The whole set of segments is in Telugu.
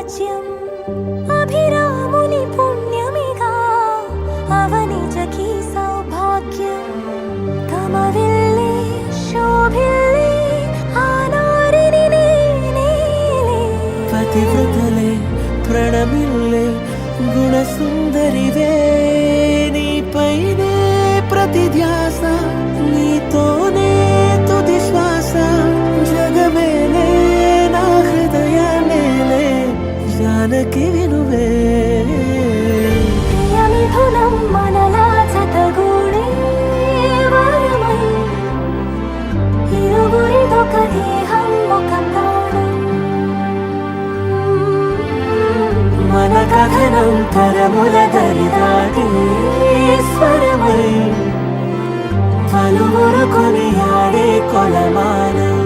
రాజ్యం అభిరాముని పుణ్యమిగా అవనిజకి సౌభాగ్యం తమవిల్లే శోభిల్లే ఆనారిని నేనే పతివ్రతలే ప్రణమిల్లే గుణసుందరివే నీపైనే ప్రతి ధ్యాస నీతోనే తుది శ్వాస జగమేలే నా హృదయాన్నేలే జానకి వినువే ప్రియమిథునం మనలా జతగూడే వరమై ఇరువురిదొక దేహం ఒక ప్రాణం మన కథనం తరముల దరిదాటి స్వరమై పలువురు కొనియాడే కొలమానం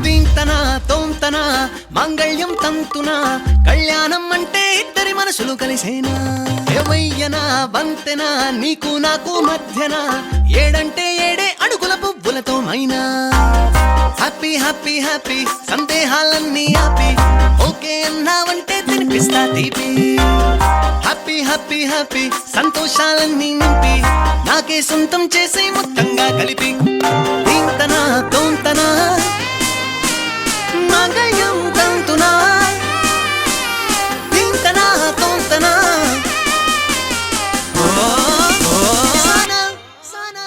దీంతనా తోంతనా మంగళ్యం తంతునా కళ్యాణం అంటే ఇద్దరి మనసులు కలిసేనా ఏవయ్యనా బంతెనా నీకు నాకు మధ్యన ఏడంటే ఏడే అడుగుల పువ్వులతో మైనా హ్యాపీ హ్యాపీ హ్యాపీ సందేహాలన్నీ ఆపి ఓకే అన్నావంటే తినిపిస్తా తీపి హ్యాపీ హ్యాపీ హ్యాపీ సంతోషాలన్నీ నింపి నాకే సొంతం చేసే మొత్తంగా కలిపి దీంతనా తోంతనా మంగళ్యం తంతునా దీంతనా తోంతనా సానా సానా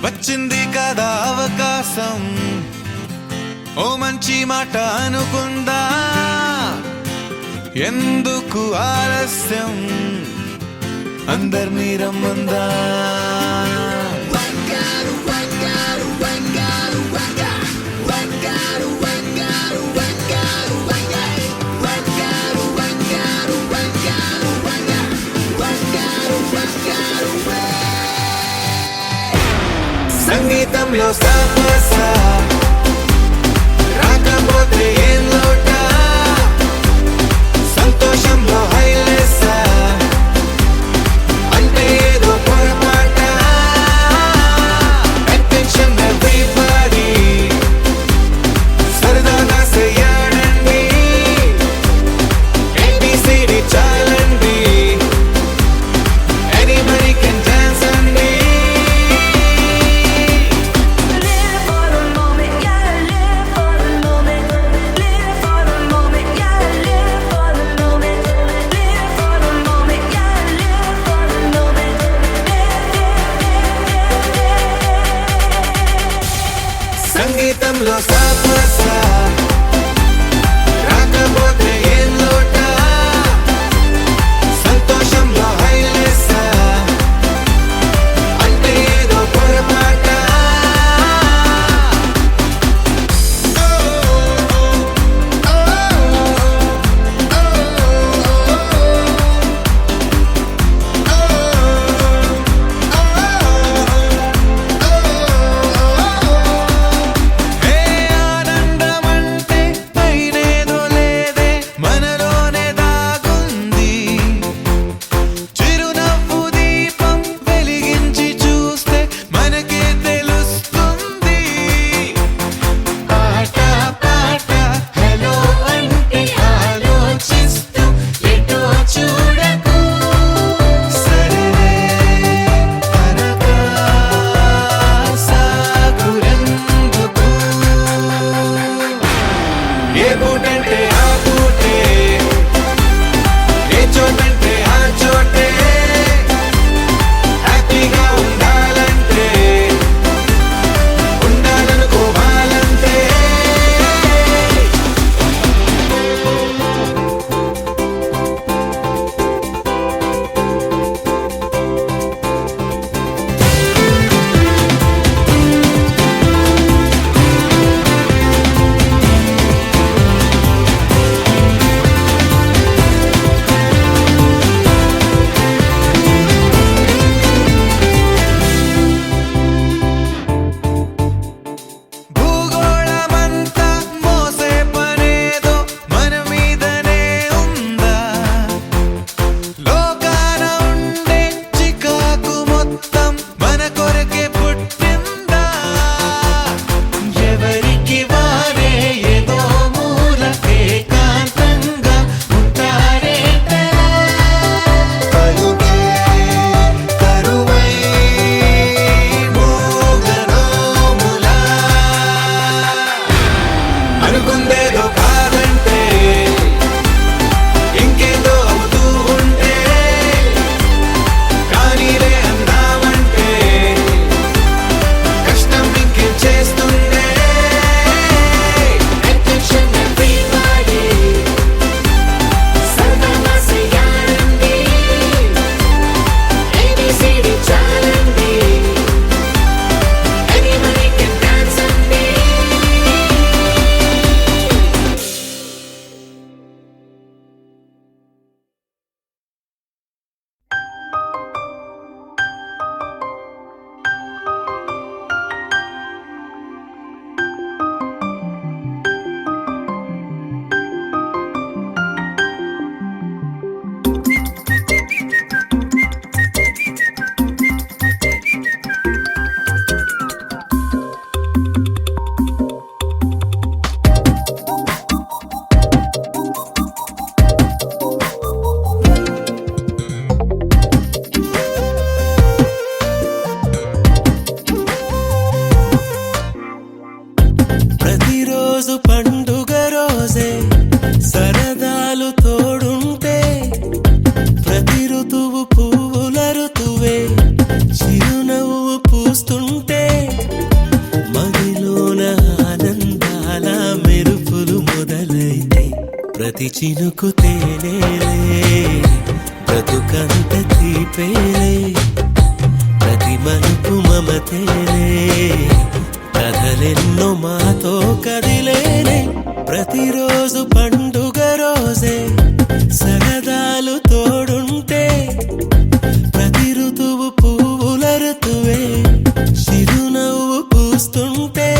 వచ్చింది కదా అవకాశం ఓ మంచి మాట అనుకుందా ఎందుకు ఆలస్యం అందర్నీ రమ్మందా సంగీతంలో సాపస రాకపోతే ఏం లోట సంతోషంలో హైలెస్ అంటే ఏదో పొరపాట అటెన్షన్ ఎవ్రీబడీ సరదాగా చేయండి ABCD చాలండి సంతోషంలో సాపసా రాకపోతే ఏం లోట సంతోషంలో హైలెస్సా అంటే ఏదో పొరపాట ఏ ఆనందమంటే పైనేదో లేదే మనలోనే దాగుంది చిరునవ్వు దీపం వెలిగించి చూస్తే మనకే తెలుస్తుంది ఆట పాట హలో అంటే ఆలోచిస్తూ ఎటో చూడకు సరే అనగా సాగురెందుకు ఏ పూటంటే ఆ పూటే ఏ చోటంటే ఆ చోటే హ్యాపీగా ఉండాలంటే ఉండాలనుకోవాలంటే భూగోళమంతా మోసే పనేదో మన మీదనే ఉందా లోకాన ఉండే చికాకు మొత్తం మన కొరకే పుట్టిందా ఎవరికి వారే ఏదో మూల ఏకాంతంగా ఉంటారే పలుకే కరువై మోగనోములా అనుకుందేదో కాదంటే ఇంకేదో అవుతూ ఉంటే కానీలే అందామంటే కష్టం ఇంకేం చేస్తుందే Attention everybody సర్వమసయానండి ABCD చాలండి Anybody can dance అండి ప్రతిరోజు పండుగ రోజే సరదాలు తోడుంటే ప్రతి ఋతువు పువ్వుల ఋతువే చిరునవ్వు పూస్తుంటే మదిలోన ఆనందాల మెరుపులు మొదలైతే ప్రతి చినుకు తేనేలే బ్రతుకంత తీపేలే ప్రతి మలుపు మమతేలే కథలెన్నో మాతో కదిలేనే ప్రతిరోజు పండుగ రోజే సరదాలు తోడుంటే ప్రతి ఋతువు పువ్వుల ఋతువే చిరునవ్వు పూస్తుంటే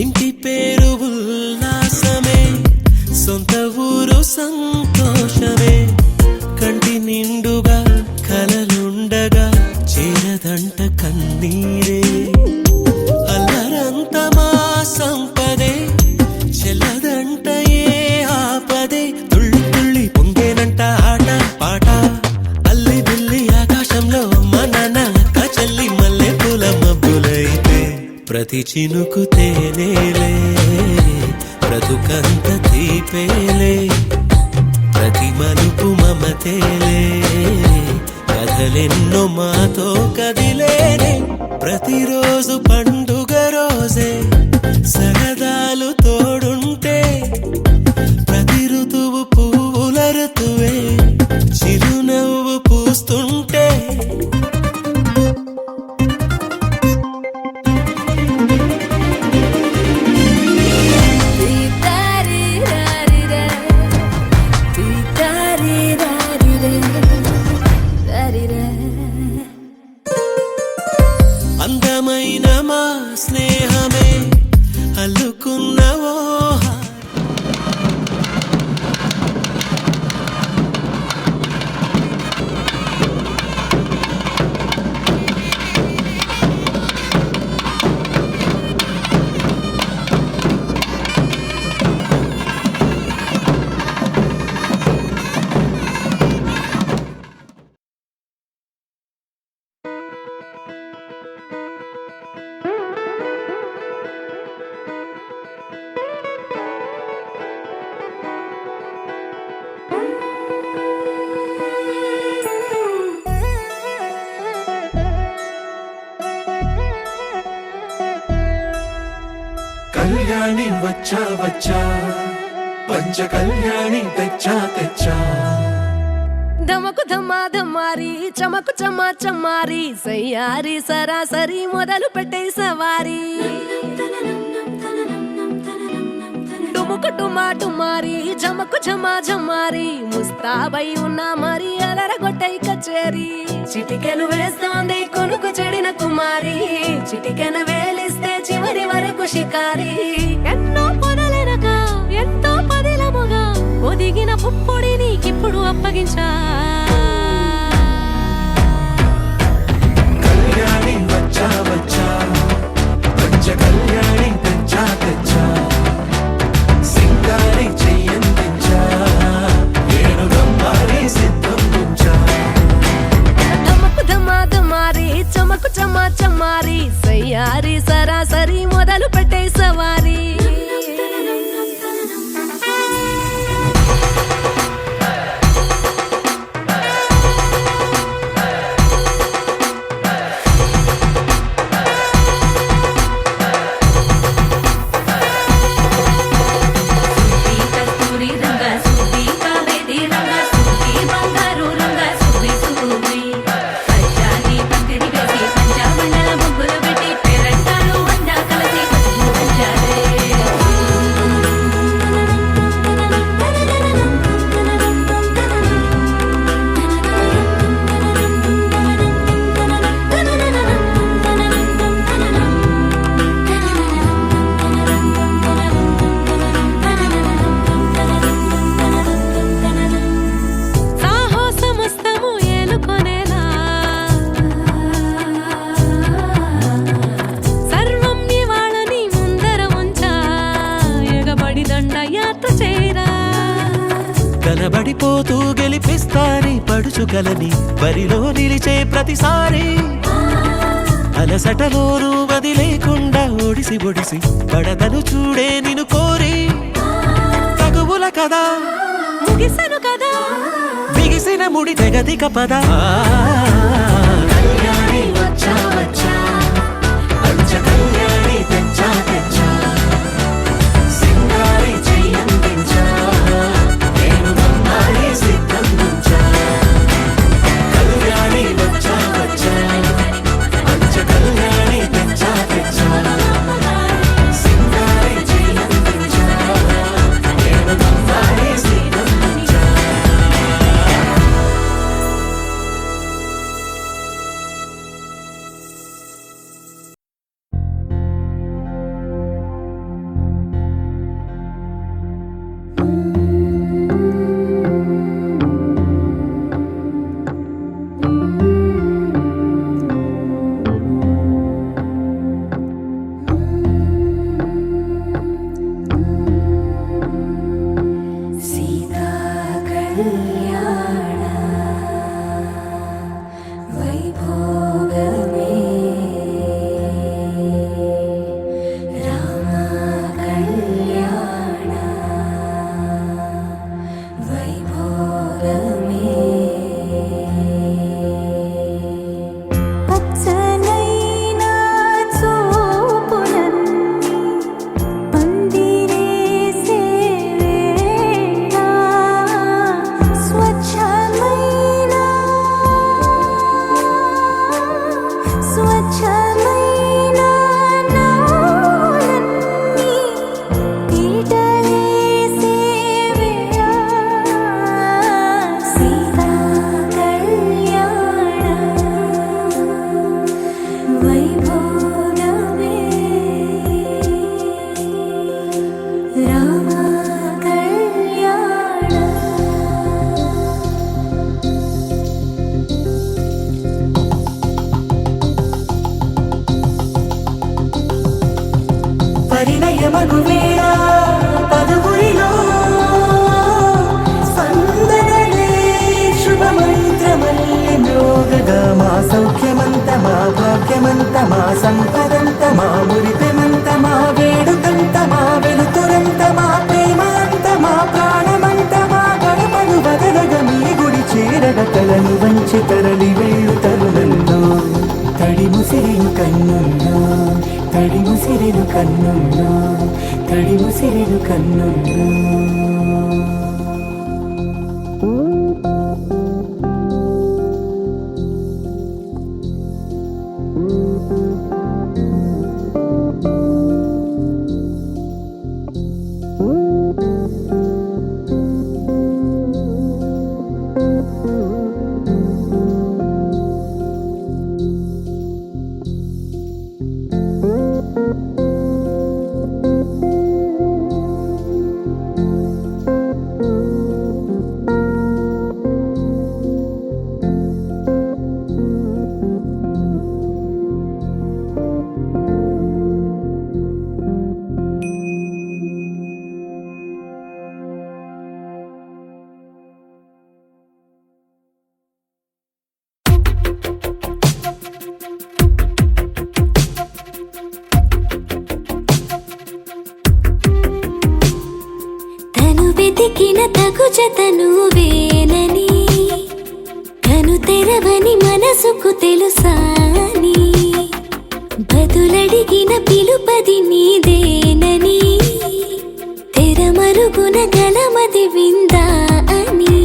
ఇంటి పేరు ఉల్లాసమే సొంత ఊరు సంతోషమే కంటి నిండుగా కలలుండగా చేరదంట కన్నీరే అల్లరంత మా సంపదే చెల్లదంట ఏ ఆపదే తుళ్ళి తుళ్ళి పొంగేనంట ఆట పాట అల్లి బిల్లి ఆకాశంలో అమ్మ నాన్న అక్క చెల్లి మల్లె పూల మబ్బులైతే ప్రతి చినుకు తేనేలే, బ్రతుకంత తీపేలే, ప్రతి మలుపు మమతేలే, కథలెన్నో మాతో కదిలేనే. ప్రతిరోజు పండుగ రోజే, సరదాలు తోడుంటే, ప్రతి ఋతువు పువ్వుల ఋతువే, చిరునవ్వు పూస్తుంటే. అందమైన మా స్నేహమే అల్లుకున్నవో కళ్యాణి వచ్చా వచ్చా, పంచ కళ్యాణి తెచ్చా తెచ్చా. ధమకు ధమా ధమారి చమకు చమా చమారి, సయ్యారి సరాసరి మొదలు పెట్టే సవారి. డుముకు టుమా టుమారి చమకు ఝమా ఝమారి, ముస్తాబై ఉన్నా మరి అలరగొట్టై కచేరి. చిటికెను వేస్తోంది కొనుకు చెడిన కుమారి, చిటికెను వేలిస్తే చివరి వరకు షికారి. ఎన్నో పొదలెనక ఎంతో పదిలముగా ఒదిగిన పుప్పొడి నీకిప్పుడు అప్పగించా. కళ్యాణి వచ్చా వచ్చా, పంచ కళ్యాణి తెచ్చా తెచ్చా. సింగారి చెయ్యందించా, ఏడు గమ్మారి సిద్ధం ఉంచా. ధమకు ధమా ధమారి చమకు చమా చమారి, సయ్యారి సరాసరి మొదలు పెట్టే సవారి. కనబడిపోతూ గెలిపిస్తాని పడుచుకలని బరిలో నిలిచే ప్రతిసారి. అలసటలోనూ వదిలేకుండా ఒడిసి ఒడిసి పడతను చూడే నిన్ను కోరి. తగువుల కదా ముగిసెను కదా, బిగిసిన ముడి తెగదిక పద. కళ్యాణి వచ్చా వచ్చా, పంచ కళ్యాణి తెచ్చా తెచ్చా. సింగారి చెయ్యందించా, ఏడు గమ్మారి సిద్ధం ఉంచా. కళ్యాణి వచ్చా వచ్చా, పంచ కళ్యాణి తెచ్చా తెచ్చా. సింగారి చెయ్యందించా, ఏడు గమ్మారి సిద్ధం ఉంచా. ప్రియమగు వేళ పదుగురిలో స్పందనలే శుభమంత్రమల్లి మ్రోగగా మా సౌఖ్యమంత మా భాగ్యమంత మా సంపదంత మా మురిపెమంత మా వేడుకంత మా వెలుతురంత మా ప్రేమంత మా ప్రాణమంత మా గడపను వదలగ మీ గుడి చేరగ తలను వంచి తరలి వెళ్ళు తరుణంలో తడి ముసిరిను కన్నుల్లో తడి ముసిరిను కన్నుల్లో తడి ముసిరిను కన్నుల్లో వెతికిన తగు జతను వేనని కను తెరవని మనసుకు తెలుసాని బదులడిగిన పిలుపది నీదేనని తెరమరుగున గలమది విందా అని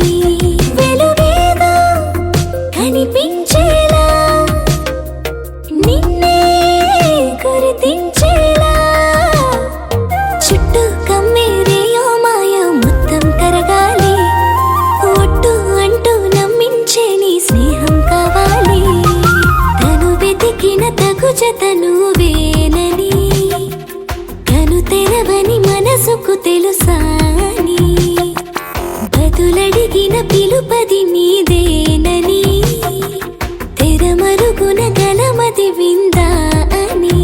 వెలుగేదో కనిపించేలా నిన్నే గుర్తించేలా చుట్టూ కమ్మేరేయో మాయ మొత్తం కరగాలి ఒట్టు అంటూ నమ్మించే నీ స్నేహం కావాలి తను వెతికిన తగు జతను వేనని కను తెరవని మనసుకు తెలుసాని బదులడిగిన పిలుపది నీదేనని తెరమరుగున గలమది విందా అని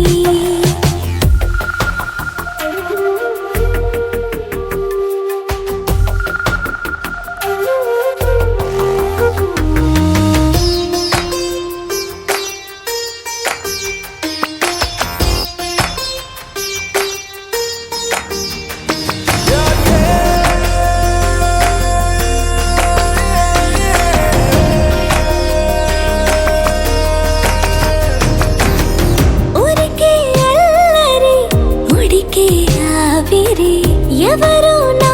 ఎవరు నా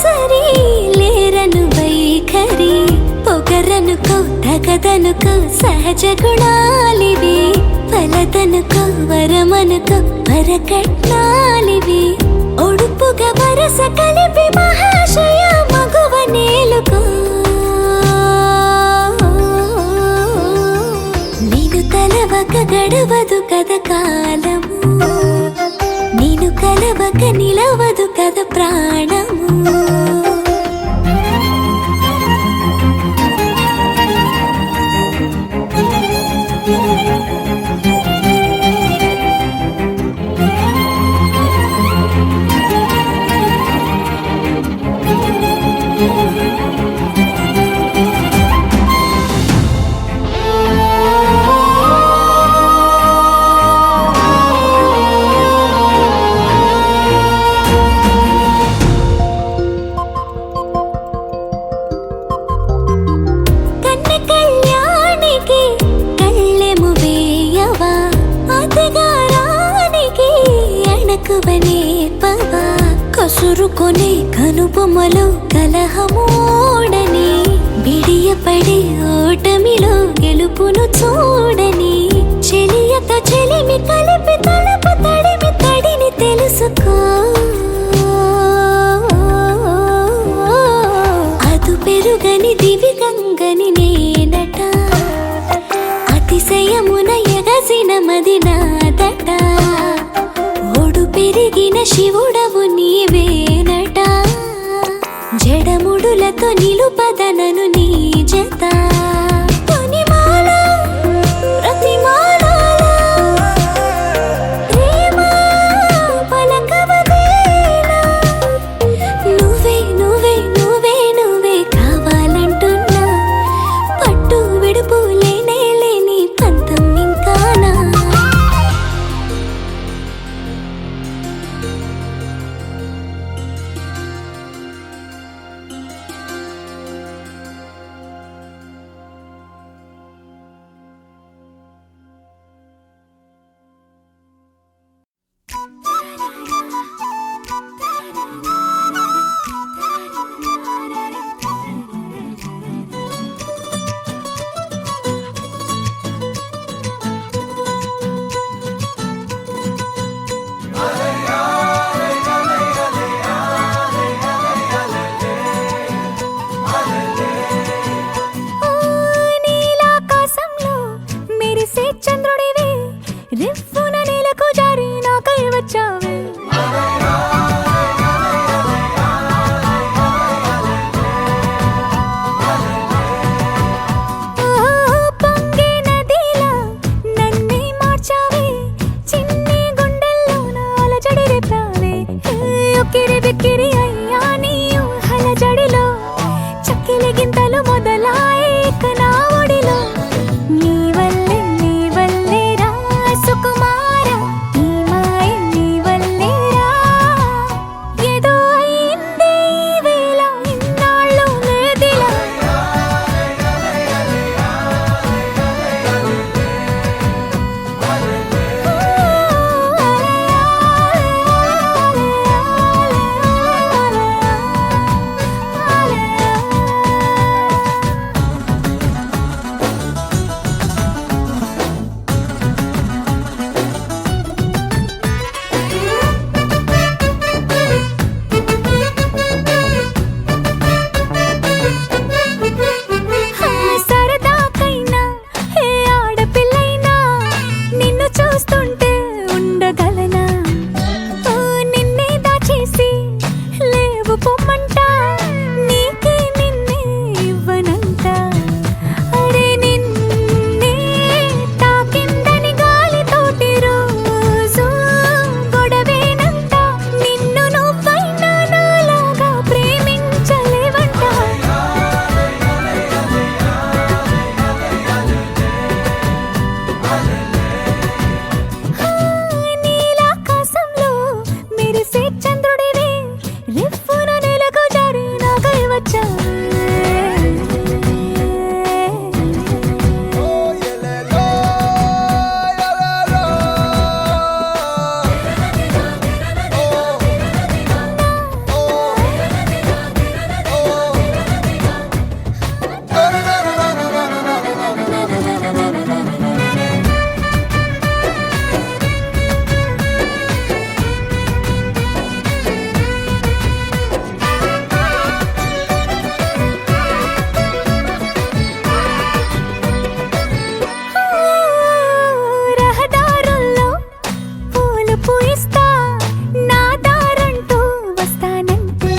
సరి లేరను వైఖరి పొగరనుకో తగదనుకో సహజ గుణాలివి ఫలదనుకో వరమనుకో వరకట్నాలివి ఒడుపుగా వరస కలిపి మహాశయ మగువ నేలుకో నేను తలవక గడవదు కథ కాలము నేను కలవక నిలవదు కథ ప్రాణము కసురుకొనే కనుబొమ్మలో కలహమోడని బిడియపడే ఓటమిలో గెలుపును చూడని చెలియతో చెలిమి కలిపి తలపు తడిమి తడిని తెలుసుకో అదు పెరుగని దివి గంగని నేనట అతిశయమున ఎగసిన మది నాదట ఓడు పెరిగిన శివుడవు నీవేనట జడముడులతో నిలుపదనను నీ జత తొనిమాల ప్రతిమాల ప్రేమ పలకవద రిఫ్ఫున నేలకు జారి నాకై వచ్చావే పొంగే నదిలా నన్నే మార్చావే చిన్ని గుండెల్లోన అలజడి రేపావే ఉక్కిరి బిక్కిరి అయ్యా నీ ఊహల జడిలో చక్కిలి గింతలు మొదలాయి ఇక నా ఒడిలో నీ వల్లే రా సుకుమార నీ మాయ నీ వల్లే రా ఏదో అయింది ఈ వేళ ఇన్నాళ్ళు లేదిలా సరదాకైనా ఏ ఆడపిల్లైనా నిన్ను చూస్తుంటే ఉండగలనా నిన్నే దాచేసి లేవు పొమ్మంట నీకే నిన్నే ఇవ్వనంట అరే నిన్నే తాకిందని గాలితోటి రోజు గొడవేనంట నిన్ను నువ్వైనా నాలాగా ప్రేమించలేవంట నీలాకాశంలో మెరిసే చంద్రుడివి రిఫ్ఫున నేలకు జారి నాకై వచ్చావే రహదారుల్లో పూలు పూయిస్తా నా దారంటూ వస్తానంటే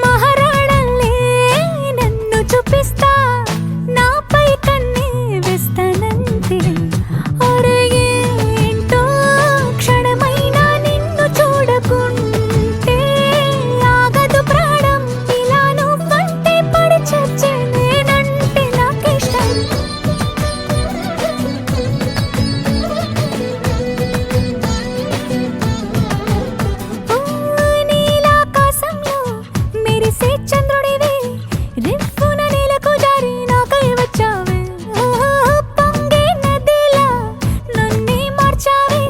మహారాణల్లే నన్ను చూపిస్తా నాపై కన్నే వేస్తానంటే అరే ఏంటో క్షణమైనా నిన్ను చూడకుంటే ఆగదు ప్రాణం ఇలా నువ్వంటే పడి చచ్చే నేనంటే నాకిష్టం నీలాకాశంలో మెరిసే చంద్రుడివి రిఫ్ఫున నేలకు జారి నాకై వచ్చావే పొంగే నదిలా నన్నే మార్చావే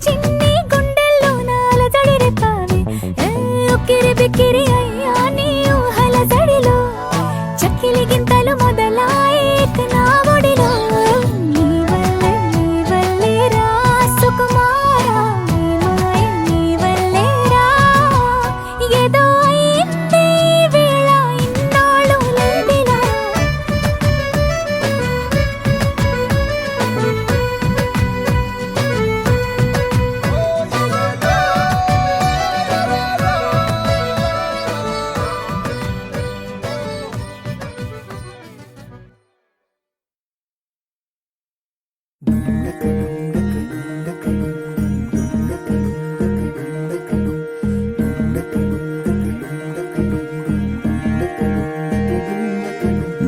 చిన్ని గుండెల్లోన అలజడి రేపావే ఉక్కిరి బిక్కిరి అయ్యా నీ ఊహల జడిలో చక్కిలి గింతలు మొదలాయి ఇక నా ఒడిలో నీ వల్లే రా సుకుమార నీ మాయ నీ వల్లే రా ఏదో అయింది ఈ వేళ ఇన్నాళ్ళు లేదిలా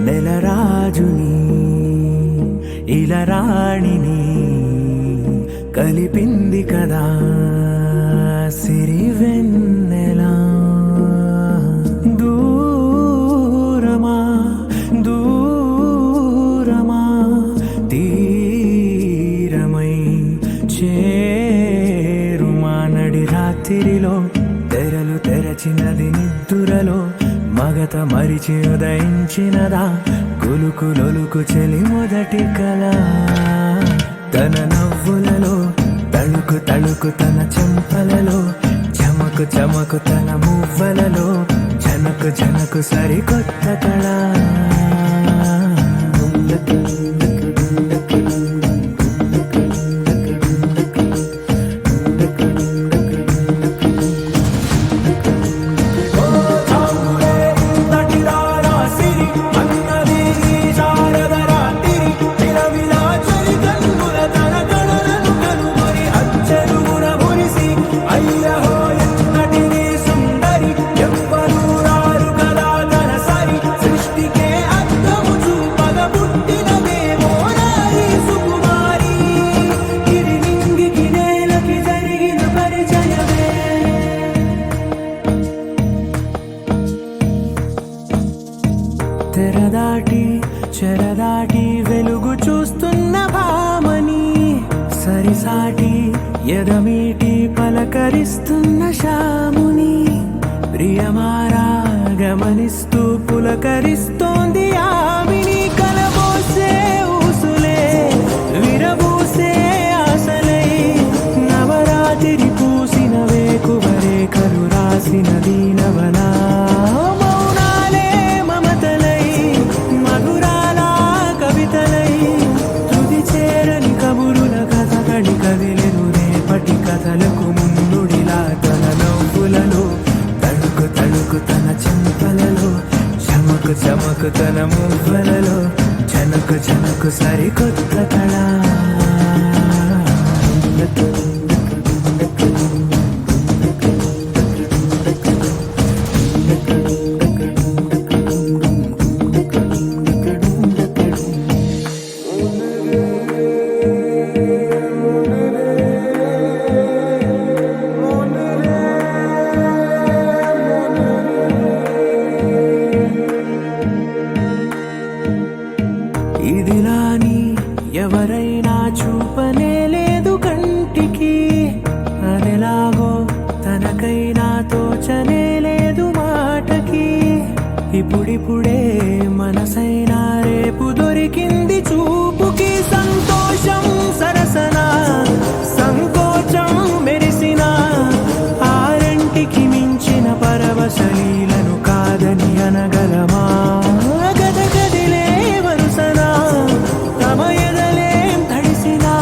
నెలరాజుని ఇలరాణిని కలిపింది కదా సిరివెన్నెలా దూరమా దూరమా తీరమై చేరుమా నడి రాత్రిలో తెరలు తెరచినది నిద్దురలో మగత మరిచి ఉదయించినదా కులుకులొలుకు చెలి మొదటి కళ తన నవ్వులలో తళుకు తళుకు తన చెంపలలో చమకు చమకు తన మువ్వలలో జనకు జనకు సరికొత్త కళ పలకరిస్తున్న శ్యాముని ప్రియమారా గమనిస్తూ పులకరిస్తోంది ఆవిని కలబోసే ఊసులే విరబూసే ఆశలై నవరాత్రి పూసిన వేకువరే కలు రాసిన దీనవనా మౌనాలే మమతలై మధురాల కవితలై తుది చేరని కబురుల కథ కడి కదిలెను రేపటి కథలకు ముందుడిలా తన నవ్వులలో తడుకు తడుకు తన చెంపలలో చమకు చమకు తన మువ్వలలో చనకు చనకు సరికొత్త కళ ఇదిలాని ఎవరైనా చూపనే లేదు కంటికి అదెలాగో తనకైనా తోచనే లేదు మాటకి ఇప్పుడిప్పుడే మనసైనా రేపు దొరికింది చూపుకి సంతోషం సరసన సంకోచం మెరిసిన ఆరంటికి మించిన పరవశలీలను కాదని అనగలమా గద గదిలే వరుసనా తమ ఎదలేం తడిసినా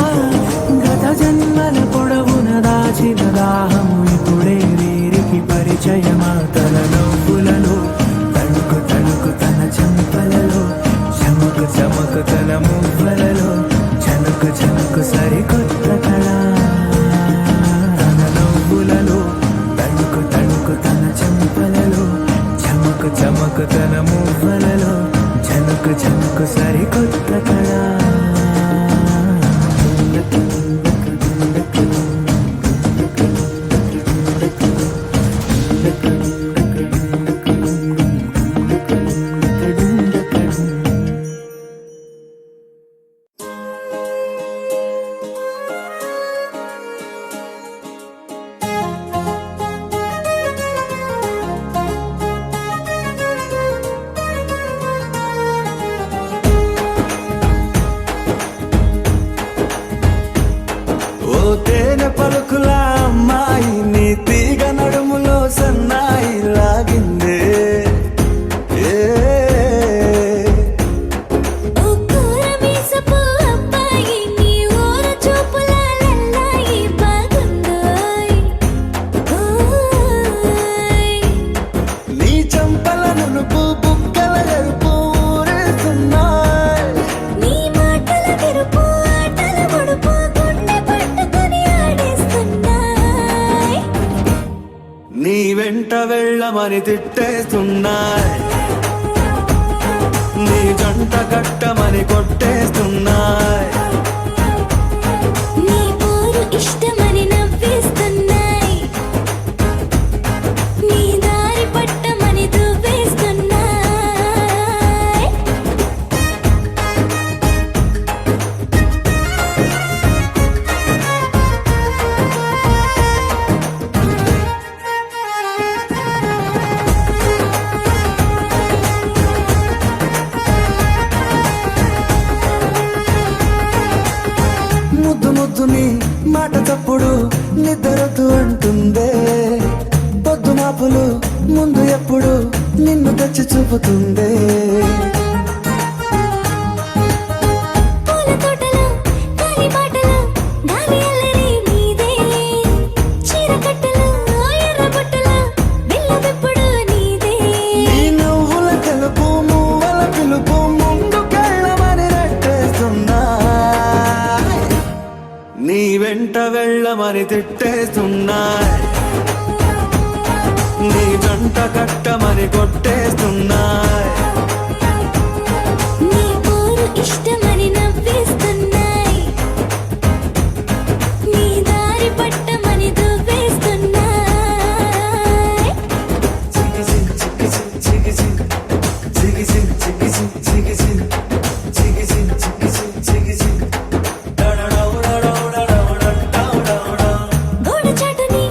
గత జన్మల పొడవున దాచిన దాహము ఇప్పుడే వీరికి పరిచయమా తన నవ్వులలో తణుకు తణుకు తన చెంపలలో చమకు చమకు తన మువ్వలలో చనుకు చనుకు సరికొత్త కళ తన నవ్వులలో తణుకు తణుకు తన చెంపలలో చమకు చమకు తన మువ్వలలో చనుకు చనుకు సరికొత్త కళ ఓ తేనె పలుకుల అమ్మాయి నీ తీగ నడుములో సన్నాయి లాగిందే ఓ కూరమీసపు అబ్బాయి నీ ఊర చూపుల లల్లాయి బాగుందోయ్ ఓయ్ నీ చంపల నునుపు బుగ్గల ఎరుపు ఊరేస్తున్నాయి నీ మాటల విరుపు ఆటల ముడుపు గుండె పట్టుకొని ఆడేస్తున్నాయ్ నీ వెంట వెళ్ళమని తిట్టేస్తున్నాయి నీ జంట కట్టమని కొట్టేస్తున్నాయి నీ పోరు ఇష్టమని నవ్వేస్తున్నాయ్ నీ దారి పట్టమని దువ్వేస్తున్నాయ్ ముద్దు ముద్దుని మాట తప్పుడు నిద్రొద్దు అంటుందే పొద్దు మాపులు ముందు ఎప్పుడు నిన్ను తెచ్చి చూపుతుందే పూల తోటలో గాలి బాటలో గాలి అల్లరి నీదే చీర కట్టలో ఎర్ర బుట్టలో బిల్ల విప్పుడు నీదే ఈ నువ్వుల తెలుపు మువ్వల పిలుపు ముందుకెళ్ళమని నెట్టేస్తున్నాయి నీ వెంట వెళ్ళమని తిట్టేస్తున్నాయి నీ జంట కట్టమని కొట్టేస్తున్నాయి నీ పోరు ఇష్టమని నవ్వేస్తున్నాయ్ నీ దారి పట్టమని దువ్వేస్తున్నాయ్ గోడ చాటుని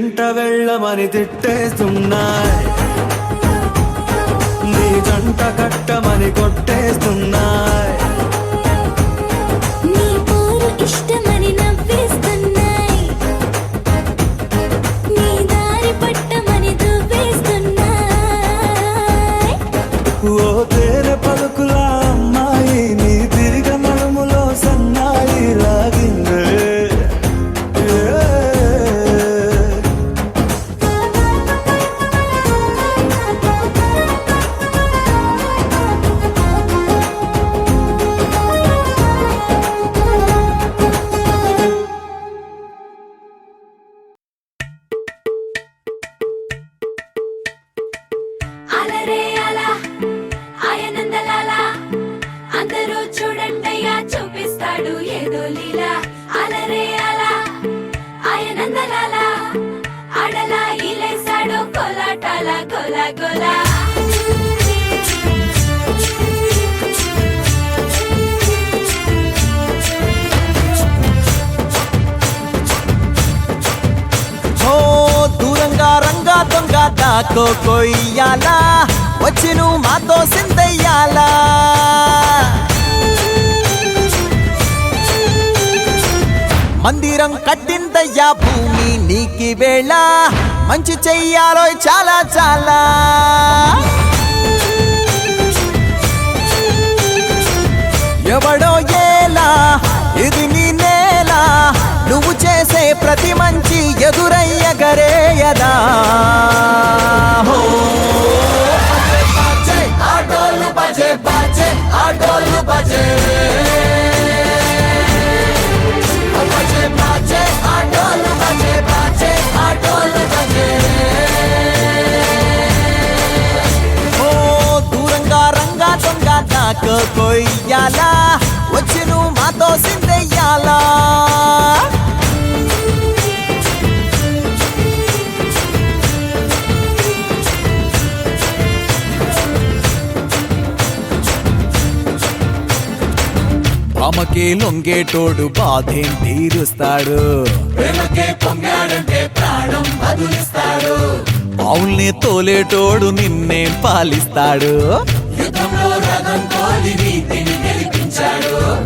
వెంట వెళ్ళమని తిట్టేస్తున్నాయి, నీ జంట కట్టమని కొట్టేస్తున్నాయి. నీ పోరు ఇష్టమని నవ్వేస్తున్నాయి, నీ దారి పట్టమని దువ్వేస్తున్నాయి. ఓ తేనె పలుకులా అమ్మాయి నీ తిరిగ నడుములో సన్నాయి లాగిందే. అలరే అలా ఆయనందలాల అందరూ చూడండయ్యా చూపిస్తాడు ఏదో లీలా. అలరే అలా ఆయనందలాల ఆడలా ఇలేసాడు కోలాటాల గోలా గోలా. ఓ దూరంగా రంగా దొంగ దాకో కొయ్యాలా, వచ్చి నువ్వు మాతో సిందయ్యాలా. మందిరం కట్టిందయ్యా భూమి నీకి వేళ, మంచి చెయ్యాలో చాలా చాలా. ఎవడో ఏలా ఇది నీ నేల, నువ్వు చేసే ప్రతి మంచి ఎదురయ్యగరేయదా. హో ఆటోలు బజే బజే ఆటోలు బజే బజే బజే ఆటోలు బజే బజే ఆటోలు బజే. ఓ దూరంగా రంగా దొంగ దాకో కొయ్యాలా, వచ్చి నువ్వు మాతో సిందెయ్యాలా. ఆమెకే లొంగేటోడు బాధేం తీరుస్తాడు, ఆవుల్ని తోలేటోడు నిన్నే పాలిస్తాడు.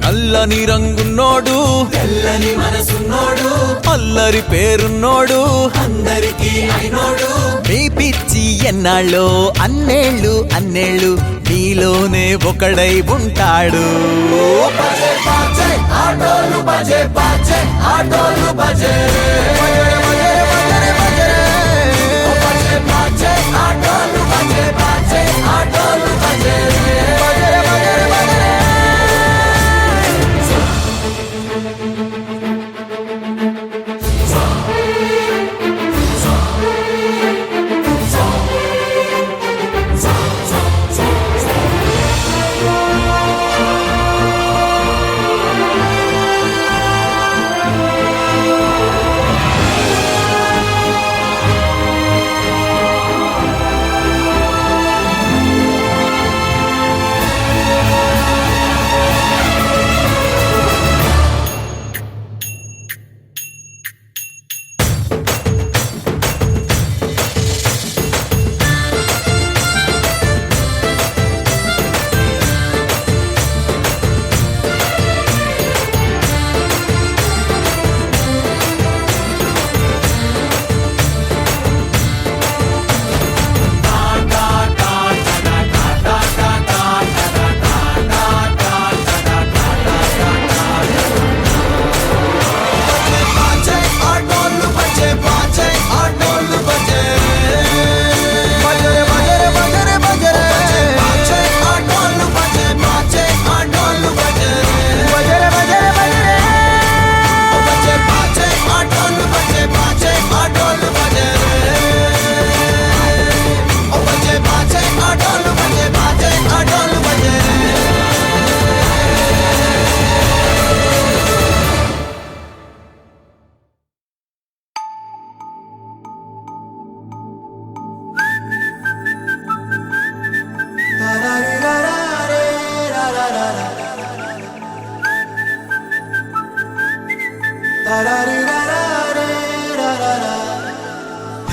నల్లని రంగున్నోడు తెల్లని మనసున్నోడు, అల్లరి పేరున్నోడు అందరికీ అయినోడు. మీ పిచ్చి ఎన్నాళ్ళో అన్నేళ్ళు అన్నేళ్ళు నీలోనే ఒకడై ఉంటాడు. ఆటోలు బజే బజే ఆటోలు బజే ఆటోలు బజే బజే ఆటోలు బజే.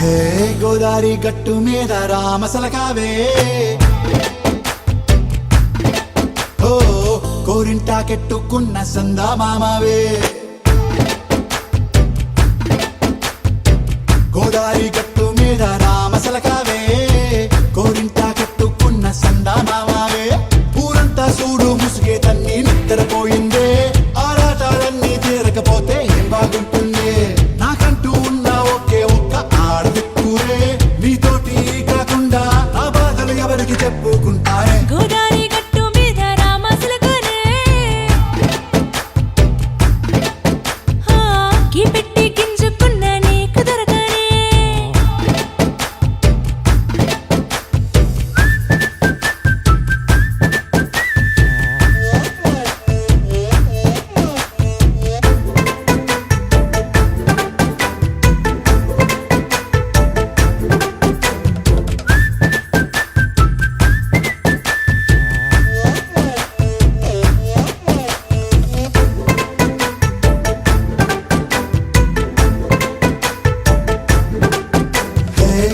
హే గోదారి గట్టు మీద రామసలకావే ఓ కోరింటాకెట్టుకున్న సందా మామావే గోదారి గట్టు మీద రామసలకావే కోరింటాకెట్టుకున్న సందా మామావే ఊరంతా చూడు ముసుగే తన్ని నిద్రపోయిందే ఆరాటాలన్నీ తీరకపోతే ఏం బాగుంటుంది నాకంటూ ఉన్న ఒకే ఒక్క ఆడదిక్కురే నీతోటి కాకుండా నా బాధలు ఎవరికి చెప్పుకుంటారే గోదారి గట్టు మీద రామసలకనే కీ పెట్టి గింజుకున్న నీకు దొరకనే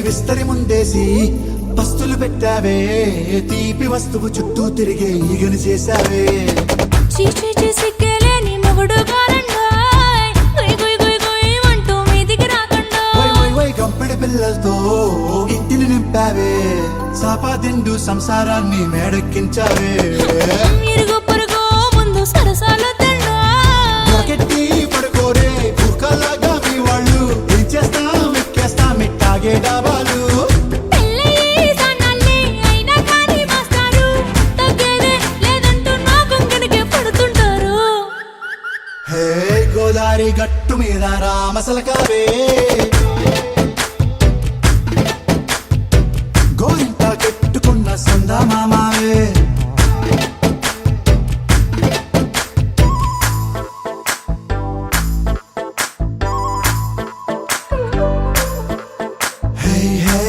విస్తరి ముందేసి పస్తులు పెట్టావే తీపి వస్తువు చుట్టూ తిరిగే ఈగను చేశావే చీచీ సిగ్గలేని మొగుడు కారండాయ్ గుయ్ గుయ్ గుయ్ గుయ్ అంటూ మీదికి రాకుండా వై వై వై గంపెడి పిల్లలతో ఇంటిని నింపావే సాపాదిండు సంసారాన్ని మేడెక్కించావే ఇరుగు పొరుగు ముందు సరసాలు తండా మొరకెట్టి పడుకోరే కుక్కలాగా మీ వాళ్ళు ఏం చేస్తాం ఎక్కేస్తాం ఇట్టాగే డాబాలు పెళ్ళయి సన్నాళ్ళే అయినా కానీ మాస్టారు తగ్గేదే లేదంటూ నా కొంగనికే పడుతుంటారు హే గోదారి గట్టు మీద రామసలకావే గోరింట కెట్టుకున్న సందా మామావే హే హే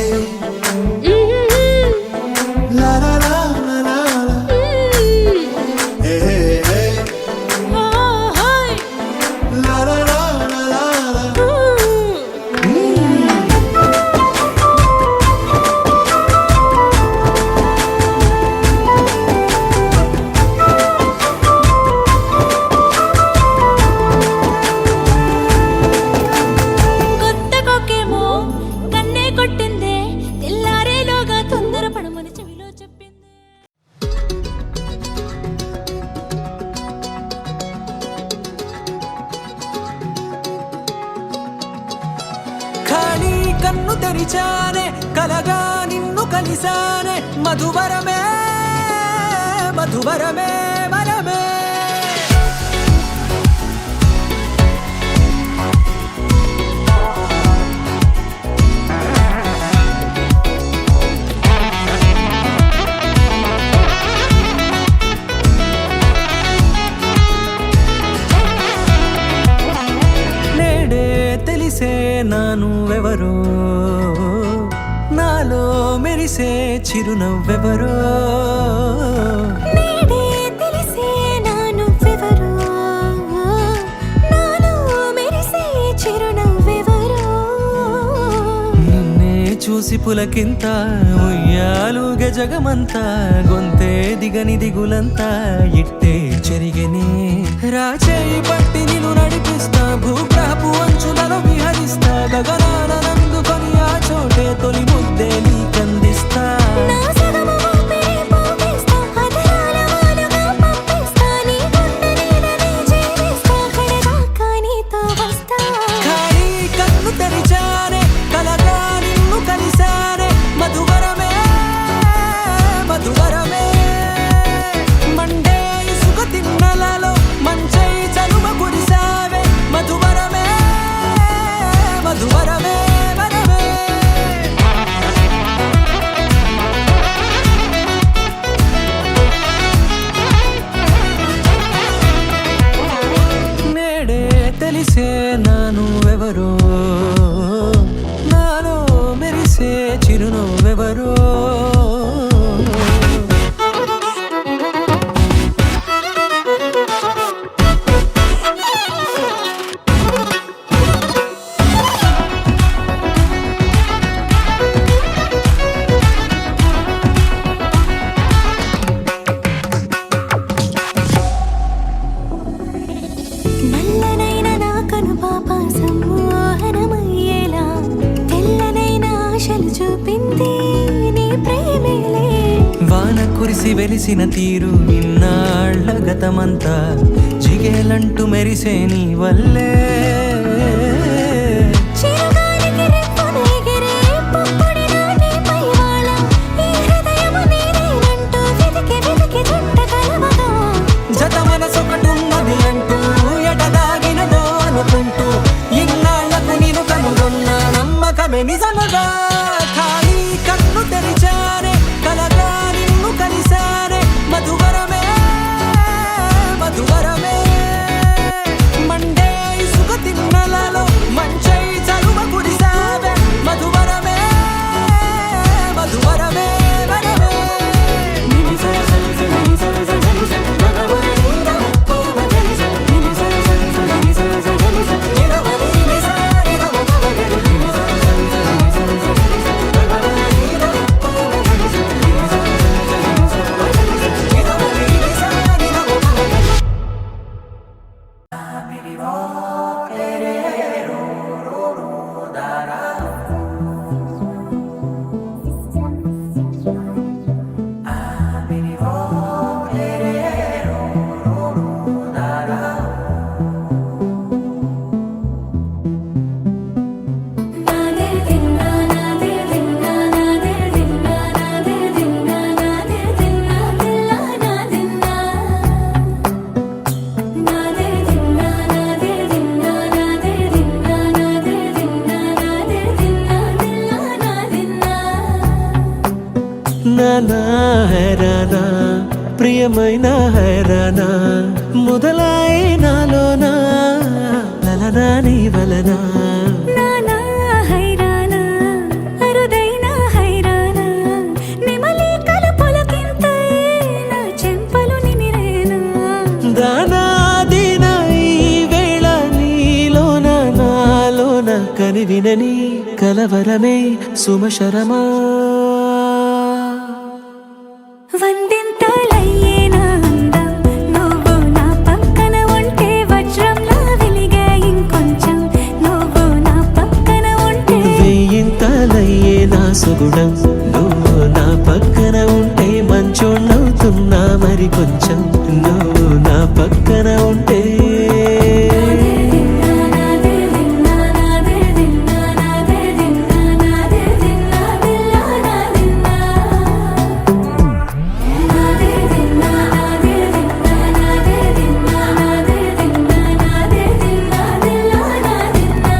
లా లా లా లా లా లా. హే హే హే లా లా లా లా లా లా. కొత్త కొక్కేమో కన్నే కొట్టిందే తెల్లారేలోగా తొందరపడమని చెవిలో చెప్పింది ఖాళీ కన్ను తెరిచానే కలగా నిన్ను కలిసానే మధువరమే మధువరమే వరమే నేడే తెలిసే నానువెవరో నాలో మెరిసే చిరునవ్వెవరో నేడే తెలిసే నానువ్వెవరో నాలో మెరిసే చిరునవ్వెవరో నిన్నే చూసి పులకింత ఉయ్యాలుగ జగమంతా గొంతే దిగని దిగులంతా ఇట్టే చెరిగని రాచేయి పట్టి నిన్ను నడిపిస్తా భూగ్రహపు అంచులలో విహరిస్తా గగనాన నందుకొని ఆ చోటే తొలి ముద్దే నీకందిస్తా నా సగము ఊపిరి పోగిస్తా అధరాల వాలుగా పంపిస్తా నీ గుండె నీడనే చేరిస్తా కడదాకా నీతో వస్తా ఖాళీ కన్ను తెరిచానే కలగా నిన్ను కలిసానే మధువరమే మధువరమే మండే ఇసుక తిన్నలలో మంచై మురిసి వెలిసిన తీరు ఇన్నాళ్ళ గతమంతా జిగేలంటూ మెరిసే నీ వల్లే చిరుగాలికి రెప్పున ఎగిరే పుప్పొడిగా నీపై వాల ఈ హృదయము నీదేనంటూ వెతికి వెతికి చుట్ట కలవగా జత మనసొకటున్నది అంటూ ఎటదాగినదో అనుకుంటూ ఇన్నాళ్లకు నేను కనుగొన్న నమ్మకమే నిజముగా ఖాళీ కన్ను తెరిచానే కలగా నిన్ను కలిసానే మధువరమే మధువరమే మండే ఇసుక తిన్నలలో మంచై చలువ కురిసావే మధువరమే మధువరమే వరమే నాదే దిన్నా నాదే దిన్నా నాదే దిన్నా నాదే దిన్నా నాదే దిన్నా దిల్లా నాదిన్నా నాదే దిన్నా నాదే దిన్నా నాదే దిన్నా నాదే దిన్నా నాదే దిన్నా దిల్లా నాదిన్నా నానా హైరానా ప్రియమైన హైరానా మొదలాయి నాలోనా లలనా నీ వలనా నానా హైరానా అరుదైన హైరానా నెమలి కలుపులకింతై నా చెంపలు నిమిరేనా దానాదిన ఈ వేళ నీలోన నాలోన కనివినని కలవరమే సుమశరమా వందింతలయ్యేనా అందం నువ్వు నా పక్కన ఉంటే వజ్రంలా వెలిగే ఇంకొంచెం నువ్వు నా పక్కన ఉంటే వేయింతలయ్యే నా సుగుణం నువ్వు నా పక్కన ఉంటే మంచోళ్ళవుతున్నా మరి కొంచెం నువ్వు నా పక్కన ఉంటే నాదే దిన్నా నాదే దిన్నా నాదే దిన్నా నాదే దిన్నా దిల్లా నాదిన్నా నాదే దిన్నా నాదే దిన్నా నాదే దిన్నా నాదే దిన్నా నాదే దిన్నా దిల్లా నాదిన్నా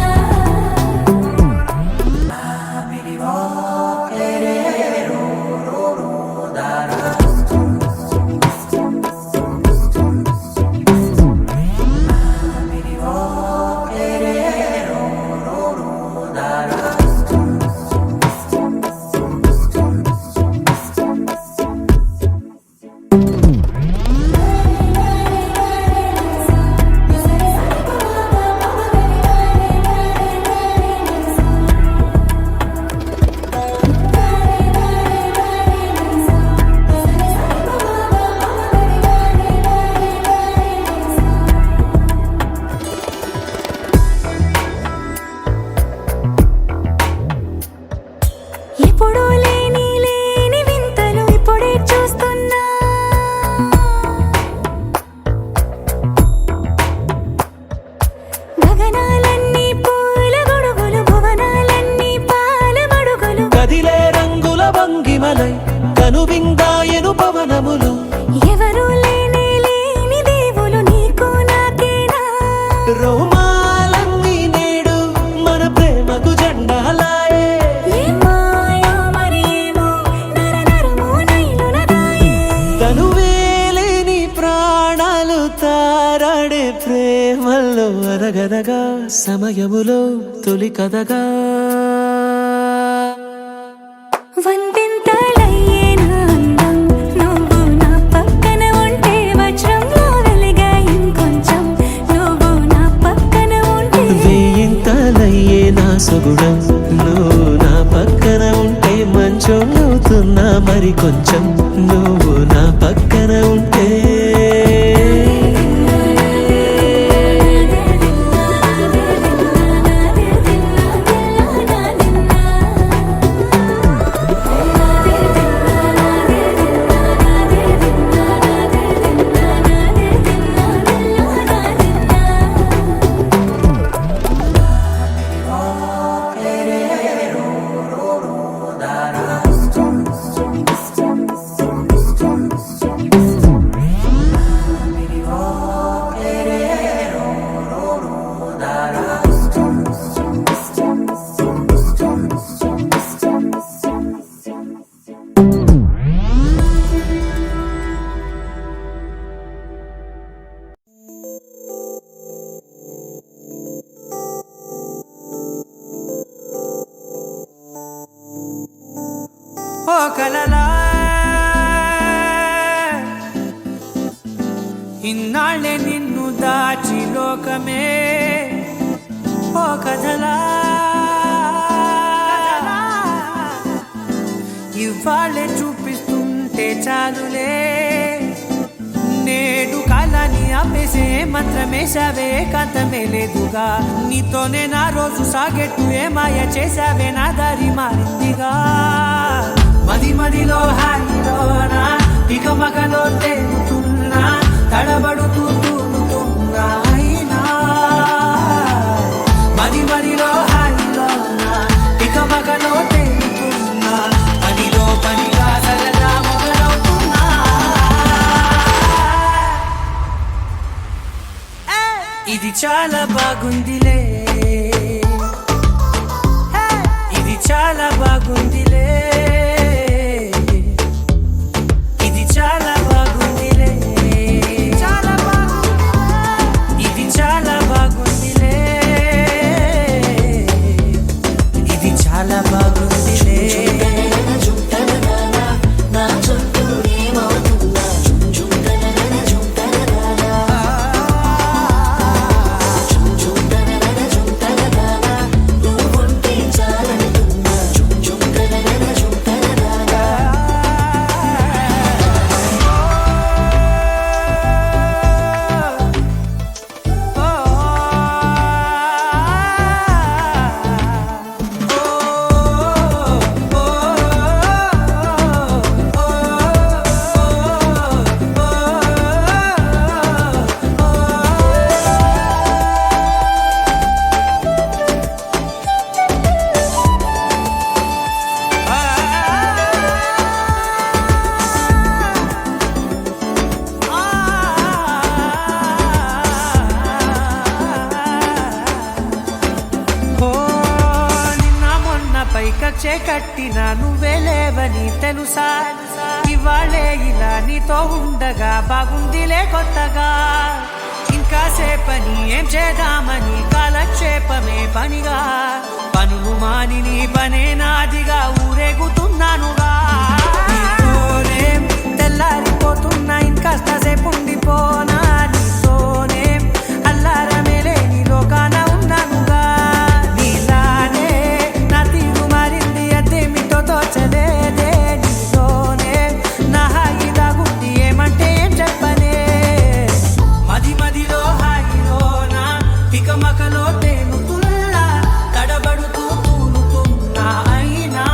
ఎప్పుడూ లేని లేని వింతలు ఇప్పుడే చూస్తున్నా గగనాలన్నీ పూల గొడుగులు భువనాలన్నీ పాల మడుగులు కదిలే రంగుల భంగిమలై కనువిందాయను పవనములు ఎవరూ లేని లేని దేవులు నీకు నాకేనా రోమాలన్నీ నేడు మన ప్రేమకు జెండాలాయే ఏ మాయో మరి ఏమో నరనరమో నైలునదాయే తనువేలేని ప్రాణాలు తారాడే ప్రేమల్లో అరగరగా సమయములో తొలి కథగా వందింతలయ్యేనా అందం నువ్వు నా పక్కన ఉంటే వజ్రంలా వెలిగే ఇంకొంచెం నువ్వు నా పక్కన ఉంటే వేయింతలయ్యే నా సుగుణం నువ్వు నా పక్కన ఉంటే మంచోళ్ళవుతున్నా మరి కొంచెం నువ్వు నా పక్కన ఉంటే నాదే కలలా ఇన్నాళ్ళే నిన్ను దాచి లోకమే ఓ కథలా ఇవాళ్ళే చూపిస్తుంటే చాలులే నేడు కాలాన్ని ఆపేసే మంత్రమేశావే కాంతమే లేదుగా నీతోనే నా రోజు సాగెట్టు ఏ మాయ చేశావే నా దారి మారిందిగా మది మదిలో హాయిలోనా ఇక మగలో తేలుతున్నా తడబడుతూ తూలుతున్నా అయినా మది మదిలో హాయిలోనా ఇక మగలో తేలుతున్నా పనిలో పనిగా సరదా మొదలవుతున్నా ఇది చాలా బాగుందిలే ఇది చాలా బాగుందిలే ఇది చాలా బాగుందిలే చాలా బాగుంది ఇది చాలా బాగుందిలే ఇది చాలా బాగుందిలే కక్షే కట్టినా నువ్వే లేవని తెలుసా ఇవాళే ఇలా నీతో ఉండగా బాగుందిలే కొత్తగా ఇంకా సేపని ఏం చేద్దామని కాలక్షేపమే పనిగా పనులు మాని నీ పనే నాదిగా ఊరేగుతున్నానుగా నీతోనే తెల్లారిపోతున్నా ఇంకాస్త సేపు ఉండిపోనా నీతోనే అల్లారమే లేని లోకాన ఉన్నానుగా నీలానే నా తీరు మారింది అదేమిటో తోచలేదే నీతోనే నా హాయి దాగుంది ఏమంటే ఏం చెప్పనే మది మదిలో హాయిలోనా తికమకలో తేలుతున్నా తడబడుతూ తూలుతున్నా అయినా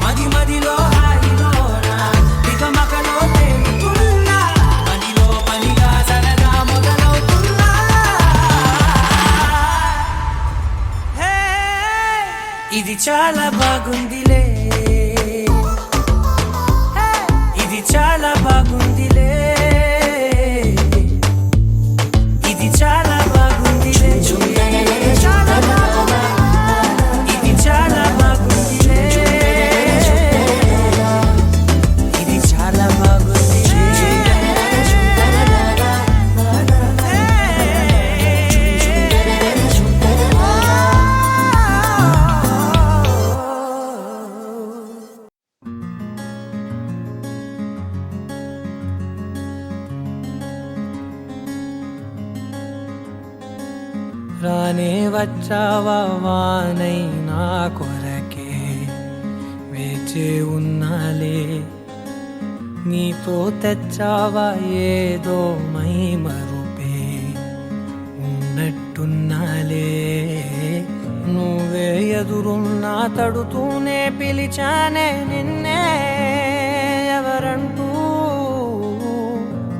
మది మదిలో హాయిలోనా తికమకలో తేలుతున్నా పనిలో పనిగా సరదా మొదలవుతున్నా హే ఇది చాలా బాగుందిలే ఇది చాలా బాగుందిలే ఇది చాలా బాగుందిలే చాలా బాగుంది ఇది చాలా బాగుందిలే ఇది చాలా బాగుందిలే రానే వచ్చావా వానై నా కొరకే వేచే ఉన్నాలే నీతో తెచ్చావా ఏదో మై మరుపే ఉన్నట్టున్నాలే నువ్వే ఎదురున్నా తడుతూనే పిలిచానే నిన్నే ఎవరంటూ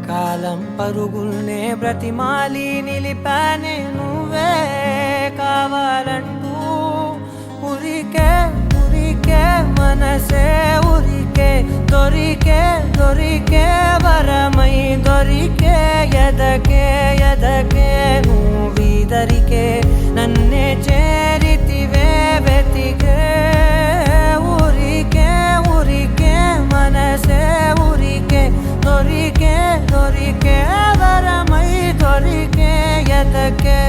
కాలం పరుగుల్నే బ్రతిమాలి నిలిపానే నువ్వే కావాలంటూ ఉరికే ఉరికే మనసే ఉరికే దొరికే దొరికే వరమై దొరికే ఎదకే ఎదకే నువ్విదరికే నన్నే చేరితివే వెతికే ఊరికే ఊరికే మనసే ఊరికే దొరికే దొరికే వరమై దొరికే ఎదకే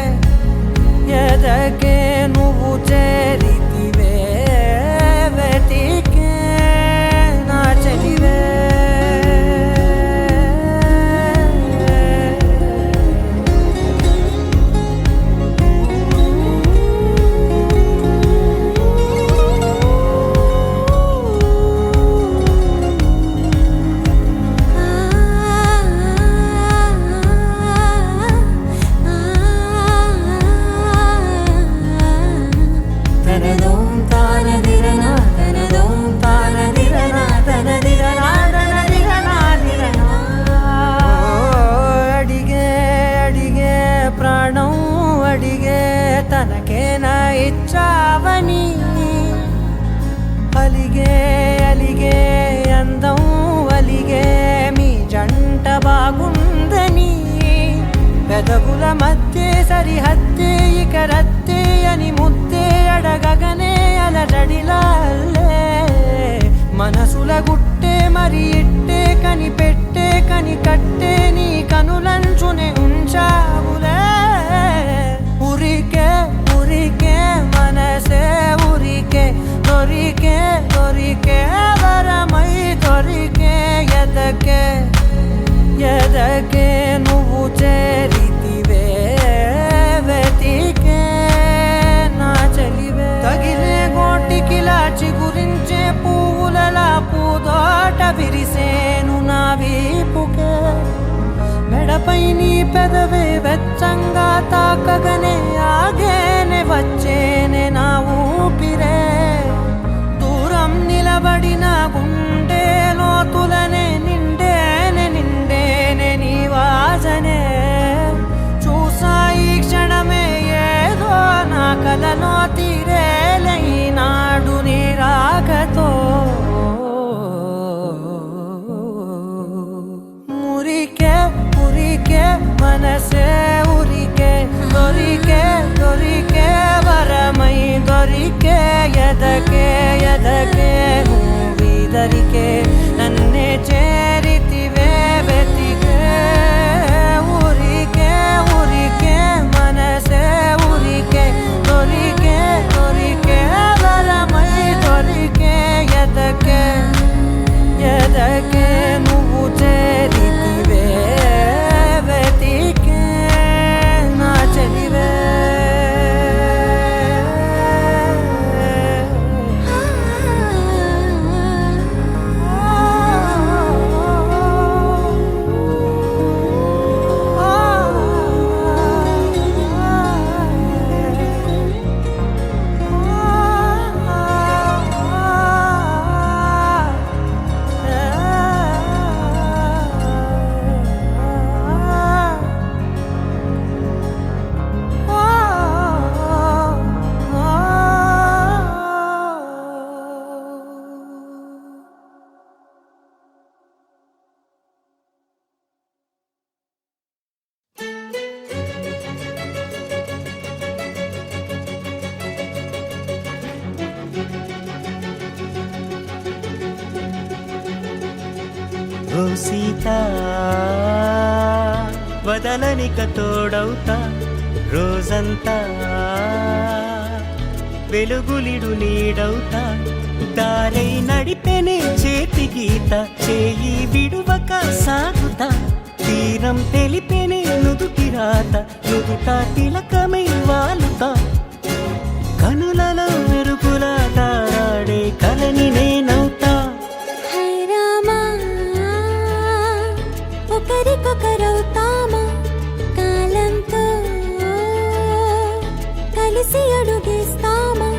ఎదకే నువ్వు చేరితివే వెతికే తనకేనా ఇచ్చావని అలిగే అలిగే అందం అలిగే మీ జంట బాగుందని పెదవుల మధ్య సరిహద్దే ఇక రద్దే అని ముద్దే అడగగనే అలజడిలాల్లే మనసుల గుట్టే మరి ఇట్టే కనిపెట్టే కని కట్టే నీ కనులంచునే ఉంచావులే ఉరికే ఉరికే మనసే ఉరికే దొరికే దొరికే వరమై దొరికే ఎదకే ఎదకే నువ్వు చేరితివే వెతికే నా చెలివే తగిలే గోటికిలా చిగురించే పువ్వులలా పూదోట విరిసేను నా వీపుకే మెడపై నీ పెదవే వెచ్చంగా తాకగనే ఆగేనే వచ్చేనే నా ఊపిరే దూరం నిలబడిన గుండె లోతులనే నిండేనే నిండేనే నీ వాసనే చూసా ఈ క్షణమే ఏదో నా కలలో తీరేలై నాడు నీ రాకతో మురికే మురికే మనసే ఉరికే దొరికే దొరికే వరమై దొరికే ఎదకే ఎదకే నువ్విదరికే నన్నే చేరితివే వెతికే ఉరికే ఉరికే మనసే ఉరికే దొరికే దొరికే వరమై దొరికే ఎదకే ఎదకే నువ్వు చేరితివే వెతికే నా చెలివే ఓ సీత వదలనిక తోడవుతా రోజంతా వెలుగులిడు నీడవుతా దారై నడిపెనే చేతి గీత చేయి విడువక సాగుతా తీరం తెలిపెనే నుదుటి రాత నుదుట తిలకమై వాలుతా కనులలో మెరుగులా తారాడే కలని నేనవుతా హై రామా ఒకరికొకరవుతామా కాలంతో కలిసి అడుగేస్తామా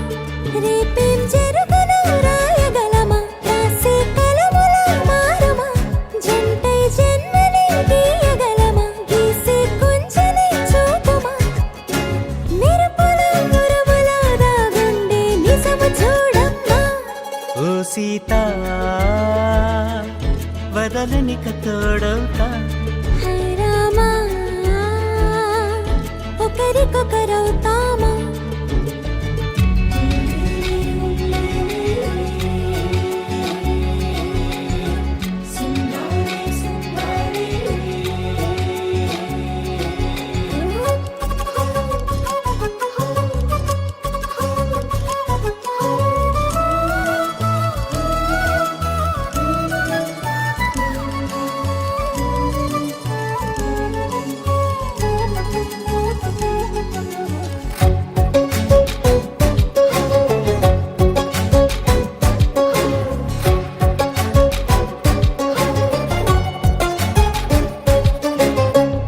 రేపేం జరుగునో రాయగలమా రాసే కలముల మారమా జంటై జన్మని గీయగలమా గీసే కొంచెనే చూపుమా మెరుపుల మురముల దాగుండే నిజము చూడమ్మా ఓ సీత వదలనిక తోడవుతా హై రామా ఒకరికొకరవుతామా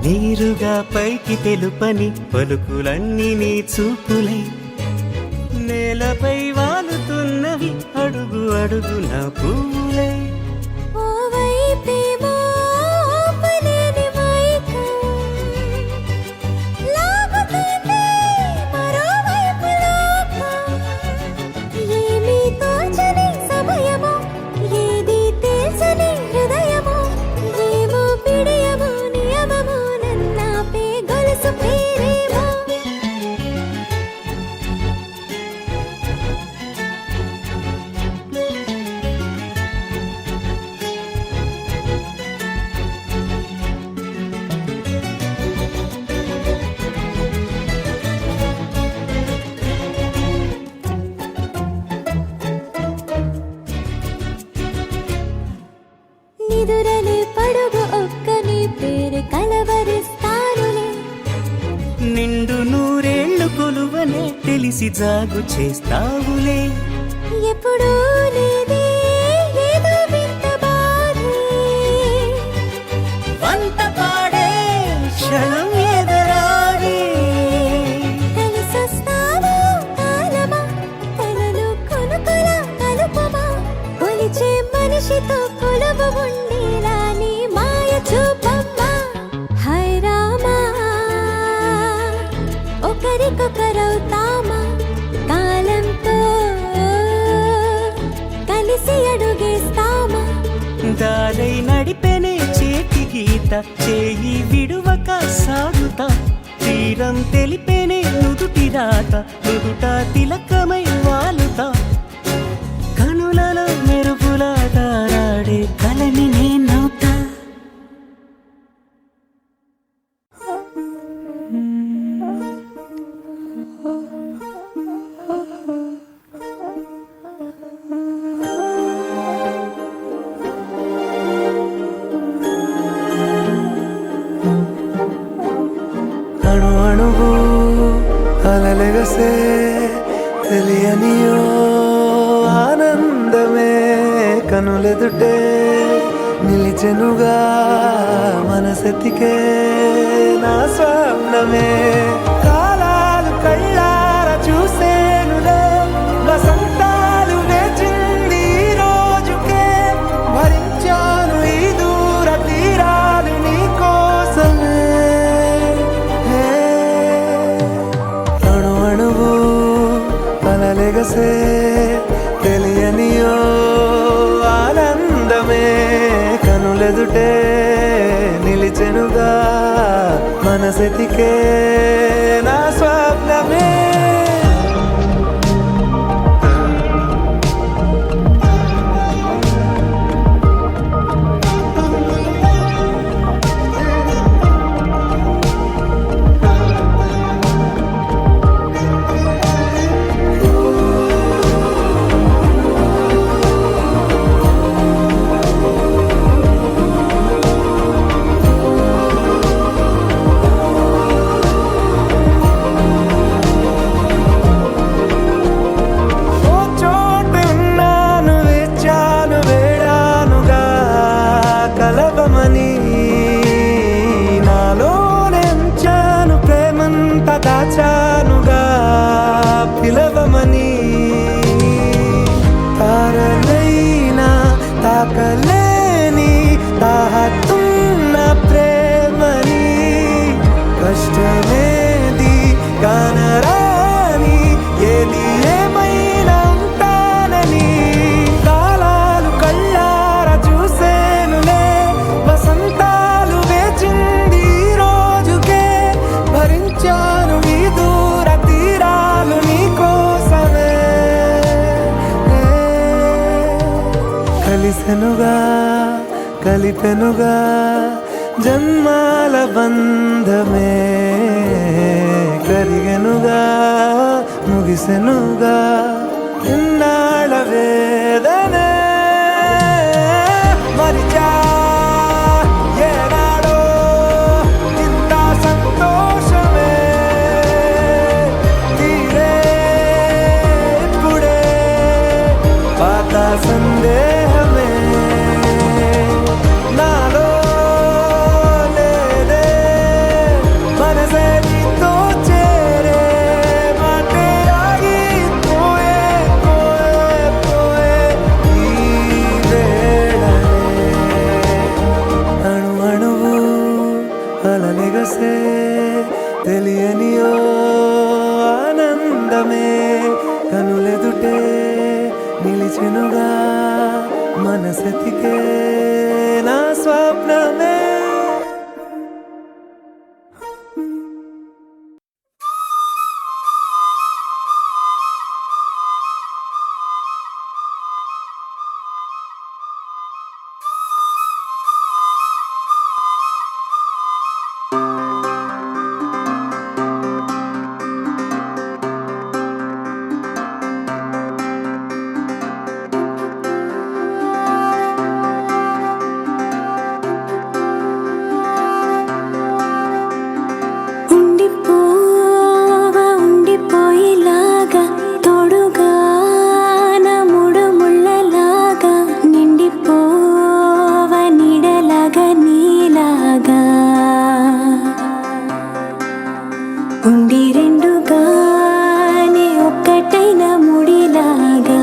నీరుగా పైకి తెలుపని పలుకులన్నీ నీ చూపులై నేలపై వాలుతున్నవి అడుగు అడుగు నా పువ్వులై ఓవైపేమో ఆపలేని మైకం లాగుతుంది మరోవైపు నిండు నూరేళ్లు కొలువనే తెలిసి జాగు చేస్తావులే. ఎప్పుడూ లేదే ఏదో వింత బాధే, వంత పాడే క్షణం ఎదురాడే. కలిసొస్తావా కాలమా, కలలు కొనుకలా కలుపమా, కొలిచే మనిషితో కొలువు ఉండేలా నీ మాయ చూపమ్మా. హై రామా, ఒకరికొకరవుతామా, కాలంతో కలిసి అడుగేస్తామా. దారై నడిపెనే చేతి గీత, చేయి విడువక సాగుతా. తీరం తెలిపెనే నుదుటి రాత, నుదుట తిలకమై వాలుతా. కనులలో మెరుపులా తారాడే కలని నేనవుతా. అణు అణువు అలలెగసే తెలియనియో ఆనందమే కనులెదుటే నిలిచెనుగా మనసెతికే నా స్వప్నమే. కాలాలు కళ్ళార చూసేనులే, వసంతాలు వేచింది ఈ రోజుకే. భరించాను ఈ దూర తీరాలు నీ కోసమే. అణు అణువు అలలెగసే తెలియనియో ఆనందమే కనులెదుటే నిలిచెనుగా మనసెతికే నా స్వప్నమే. ఓ చోట ఉన్నాను వేచాను వేడానుగా కలవమని, నాలోనెంచాను ప్రేమంత దాచానుగా పిలవమని. తారలైనా తాకలేని తాహతున్న ప్రేమని, కష్టమేది కానరాని ఏది ఏమైనా ఉంటానని. కాలాలు కళ్ళార చూసేనులే, వసంతాలు వేచింది ఈ రోజుకే. భరించాను ఈ దూర తీరాలు నీ కోసమే. కలిసెనుగా కలిపెనుగా జన్మాల బంధమే, కరిగెనుగా ముగిసెనుగా ఇన్నాళ్ళ వేదనే. మరిచా ఏనాడో ఇంత సంతోషమే, తీరే ఇప్పుడే పాత సందేహమే. నాలో లేదే మనసే నీతో చేరే మాటే ఆగిపోయే పోయే పోయే ఈ వేళనే. అణు అణువు అలలెగసే తెలియనియో ఆనందమే కనులెదుటే నిలిచెనుగా మనసెతికే నా స్వప్నమే. ఉండి రెండుగానే ఒక్కటైన ముడిలాగా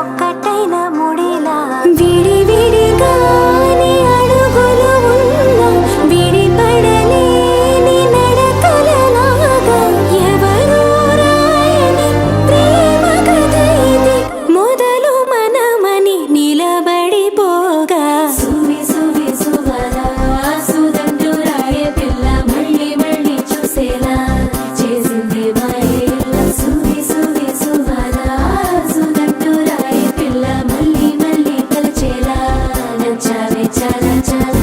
ఒక్కటైన ముడిలా విడి విడిగానే అడుగులు ఉన్నా విడిపడలేని నడకలలాగా ఎవరూ రాయని ప్రేమ కథ ఇది మొదలు మనమని నిలబడిపోగా సువి సువి సువలా సుదండు రాయ పిల్ల మళ్ళీ మళ్ళీ చూసేలా చేసింది మాయేలా సువి సువి సువలా సుదండు రాయ పిల్ల మళ్ళీ మళ్ళీ తలచేలా నచ్చావే చాలా చాలా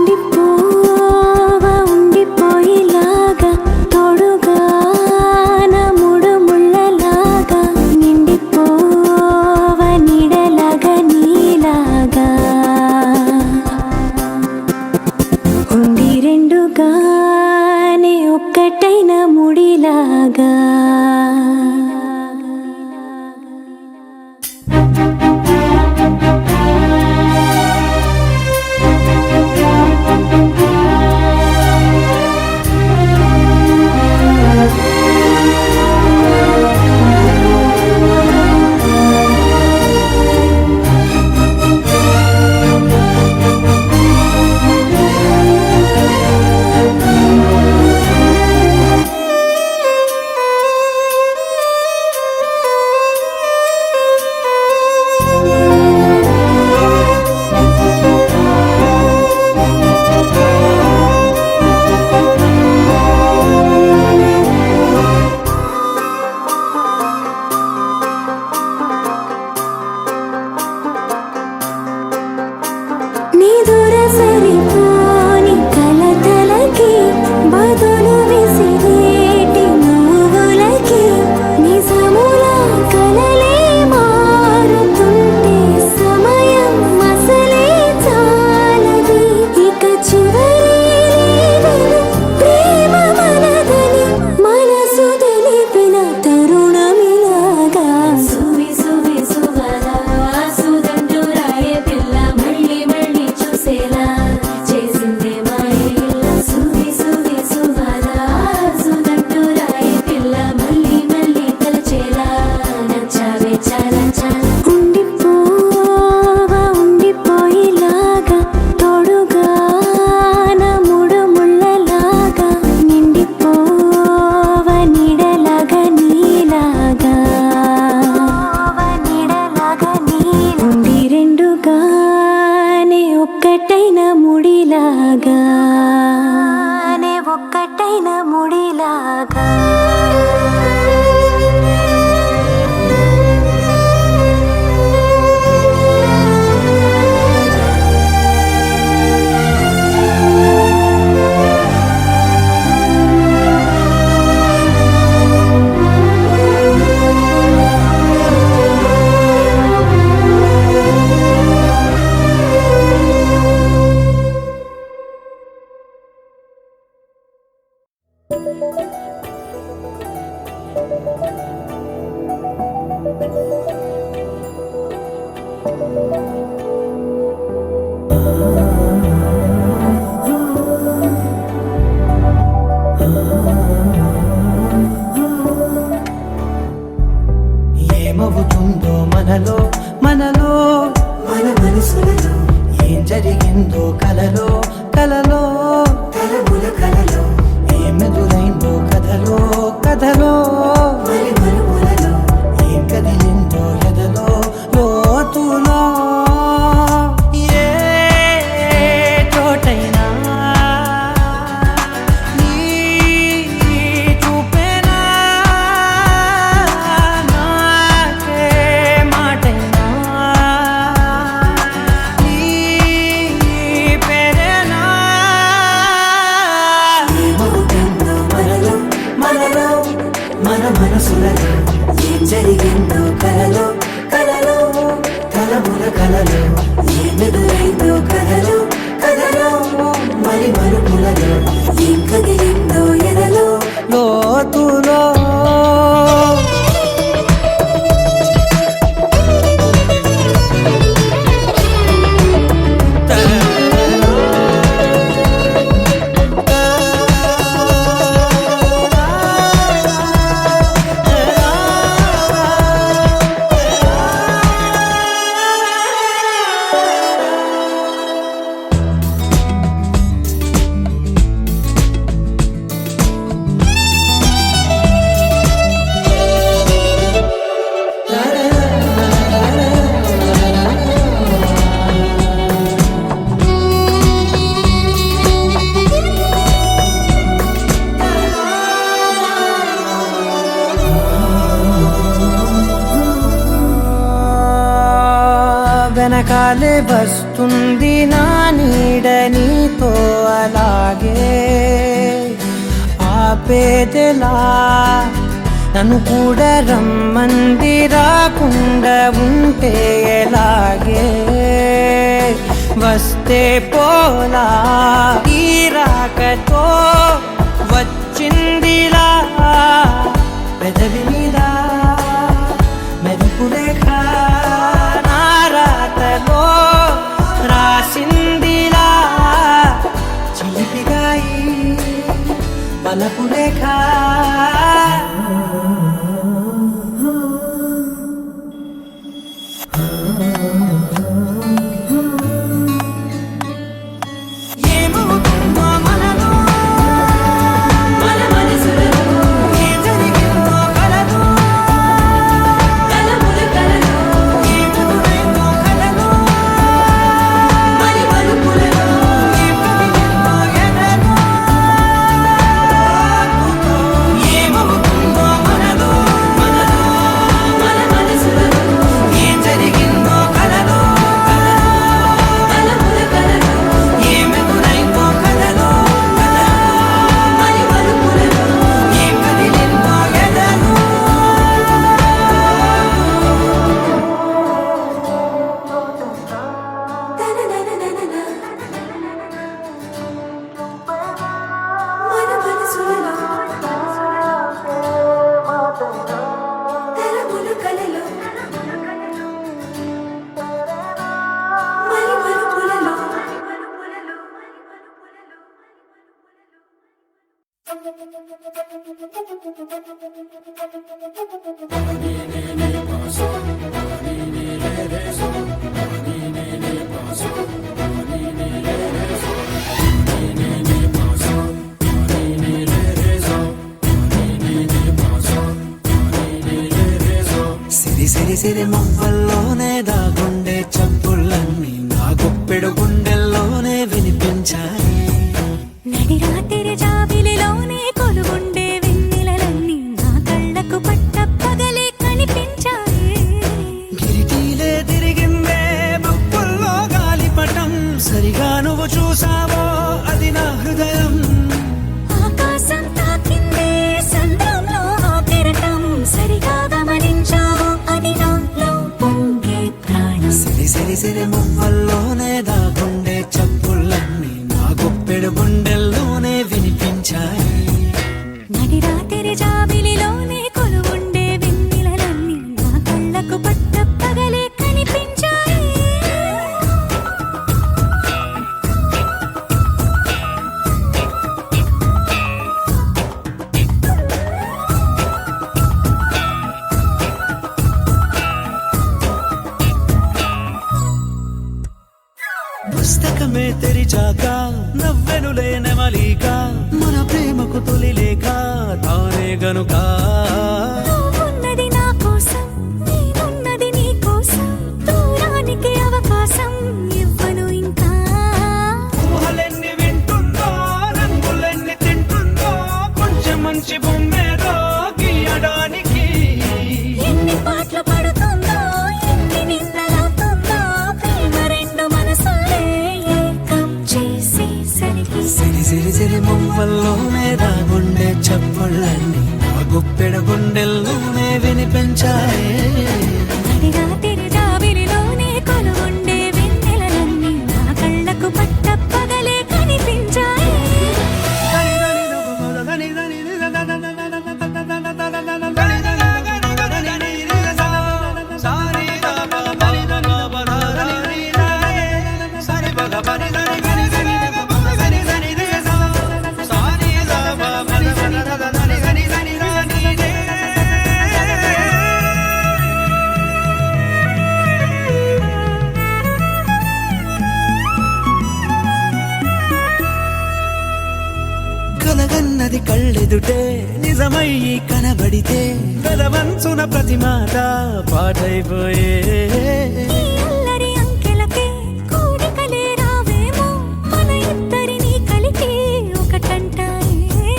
ఉండిపోవా ఉండిపోయేలాగా తోడుగా నా మూడు ముళ్ళలాగా నిండిపోవా నీడలాగా నీలాగా ఉండి రెండుగానే ఒక్కటైన ముడిలాగా నీ దూర సరిపోని కలతలకి బదులు విసిరేటి నువ్వులకి నిజముల కలలే మారుతుంటే సమయం అసలే చాలది ఇక చివరి లేదని ప్రేమ మనదని మనసు తెలిపిన తరుణమిలాగా సువి సువి సువలా సుదండు రాయ పిల్ల మళ్ళీ మళ్ళీ చూసేలా చేసిందే మాయేలా సువి సువి సువలా సుదండు రాయ పిల్ల మళ్ళీ మళ్ళీ తలచేలా నచ్చావే చాలా చాలా ఉండిపోవా ఉండిపోయేలాగా తోడుగా నా మూడు ముళ్ళలాగా నిండిపోవా నీడలాగా నీలాగా ఉండి రెండుగానే ఒక్కటైన ముడిలాగా ఒక్కటైన ముడిలాగా ఏమవుతుందో మనలో మనలో మన మనసులలో ఏం జరిగిందో కలలో కలలో తలముల కలలో ఏమెదురైందో కథలో కథలో మరి మరుపులలో ఏం కదిలిందో ఎదలో లోతులో ఏ చోటైనా నీ చూపేనా నాకే మాటైనా నీ పేరేనా ఏమవుతుందో మనలో మనలో మన మనసులలో ఏం జరిగిందో కలలో కలలో తలముల కలలో ఏమెదురైందో కథలో కథలో మరి మలుపులలో ఏం కదిలిందో ఎదలో లోతులో వెనకాలే వస్తుంది నా నీడ నీతో అలాగే ఆపేదెలా నన్ను కూడా రమ్మంది రాకుండా ఉంటే ఎలాగే వస్తే పోలా ఈ రాకతో వచ్చిందిలా పెదవి మీద మెరుపు రేఖ నా రాతలో రాసిందిలా చిలిపిగాయి పలపు రేఖ ఏమవుతుందో మనలో మన మనసులలో ఏం జరిగిందో కలదు కలముల కలలో ఏమవుతుందో కలదు మరి మలుపులలో ఏం కదిలిందో ఎదలో ఏమవుతుందో మనలో మన మనసులలో ఏం జరిగిందో కలలో కలముల కలలో ఏమెదురైందో కలలో మరి మలుపులలో ఏం కదిలిందో ఎదలో తనననననన మన మనసులలో కలముల కలలో మరి మలుపులలో సిరి సిరి సిరి మువ్వల్లోనే దాగుండే చప్పుళ్ళన్నీ నా గుప్పెడు గుండెల్లోనే వినిపించాయి నడిరాత్రి జాబిలిలోనే కొలువుండే వెన్నెలలన్నీ నా కళ్ళకు పట్టపగలే కనిపించాయి కిరిటీలే తిరిగిందే బుక్కుల్లో గాలిపటం సరిగా నువ్వు చూసావో అది నా హృదయం ఆకాశం తాకిందే సంద్రంలో ఆ కెరటం సరిగా గమనించావు అది నాలో పొంగే ప్రాణం సిరి సిరి సిరి మువ్వల్లోనే దాగుండే చప్పుళ్ళన్నీ నా గుప్పెడు గుండెల్లోనే వినిపించాయి నడిరాత్రి జాబిలిలోనే కొలువుండే వెన్నెలలన్నీ నా కళ్ళకు పట్టపగలే కనిపించాయి పుస్తకమే తెరిచాక నవ్వెనులే నెమలిక మన ప్రేమకు తొలి లేక తానే గనుక నువ్వున్నది నా కోసం నేనున్నది నీ కోసం దూరానికి అవకాశం ఇవ్వను ఇంకా ఊహలెన్ని వింటుందో రంగులెన్ని తింటుందో కొంచెం మంచి బొమ్మేదో గీయడానికి ఎన్ని పాటలు పడుతుందో ఎన్ని నిందలవుతుందో ప్రేమ రెండు మనసులే ఏకం చేసేసరికి సిరి సిరి సిరి మువ్వల్లోనే దాగుండే చప్పుళ్ళన్నీ నా గుప్పెడు గుండెల్లోనే వినిపించాయి నడిరాత్రి జాబిలిలోనే కొలువుండే వెన్నెలలన్నీ నా కళ్ళకు పట్టపగలే కనిపించాయి కలగన్నది కళ్ళెదుటే నిజమై కనబడితే పెదవంచున ప్రతి మాట పాటైపోయే ఈ అల్లరి అంకెలకే కోరికలే రావేమో మన ఇద్దరిని కలిపి ఒకటంటాయే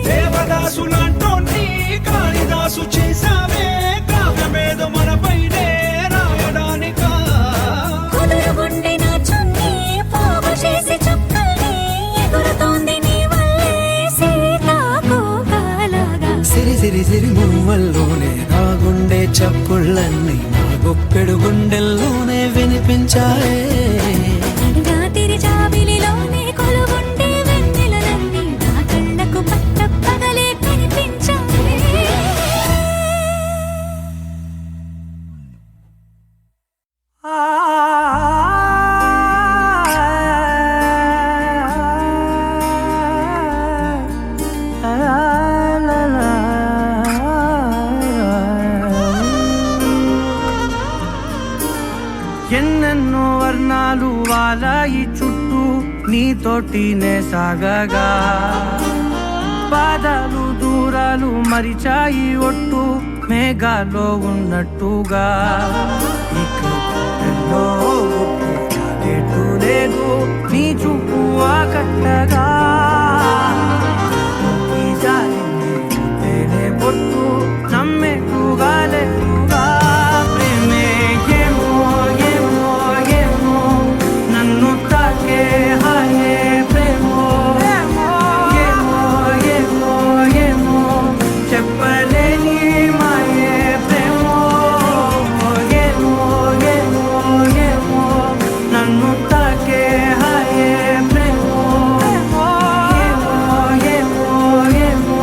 దేవదాసులంటోని కాళిదాసు చేసావే కావ్యమేదో మనపైనే రాయడానికా కుదురుగుండె నా చున్నీ పోగు చేసి చుక్కల్ని ఎగురుతోంది నీ వల్లే సీతాకోకలాగా సిరి సిరి సిరి మువ్వల్లోనే నా గుండె చప్పుళ్ళన్నీ నా గొప్పెడు గుండెల్లోనే వినిపించాయే రాత్రి జాబిలిలోనే కొలువుండే వెన్నెలలన్నీ నా కళ్ళకు పట్టపగలే కనిపించాయి ఎన్నెన్నో వర్ణాలు వాలాయి చుట్టూ నీతోటినే సాగగా పాదాలు దూరాలు మరిచాయి ఒట్టు మేఘాలో ఉన్నట్టుగా ఇక ఎన్నో చాలేటు లేదు నీ చూపు ఆకట్టగా ఈ జాలిని చూస్తేనే పొట్టు నమ్మేట్టుగా లేటుగా ప్రేమే ఏమో ఏమో ఏమో నన్ను తాకే హాయే ప్రేమో ఏమో ఏమో ఏమో చెప్పలేని మాయే ప్రేమో ఏమో ఏమో ఏమో నన్ను తాకే హాయే ప్రేమో ఏమో ఏమో ఏమో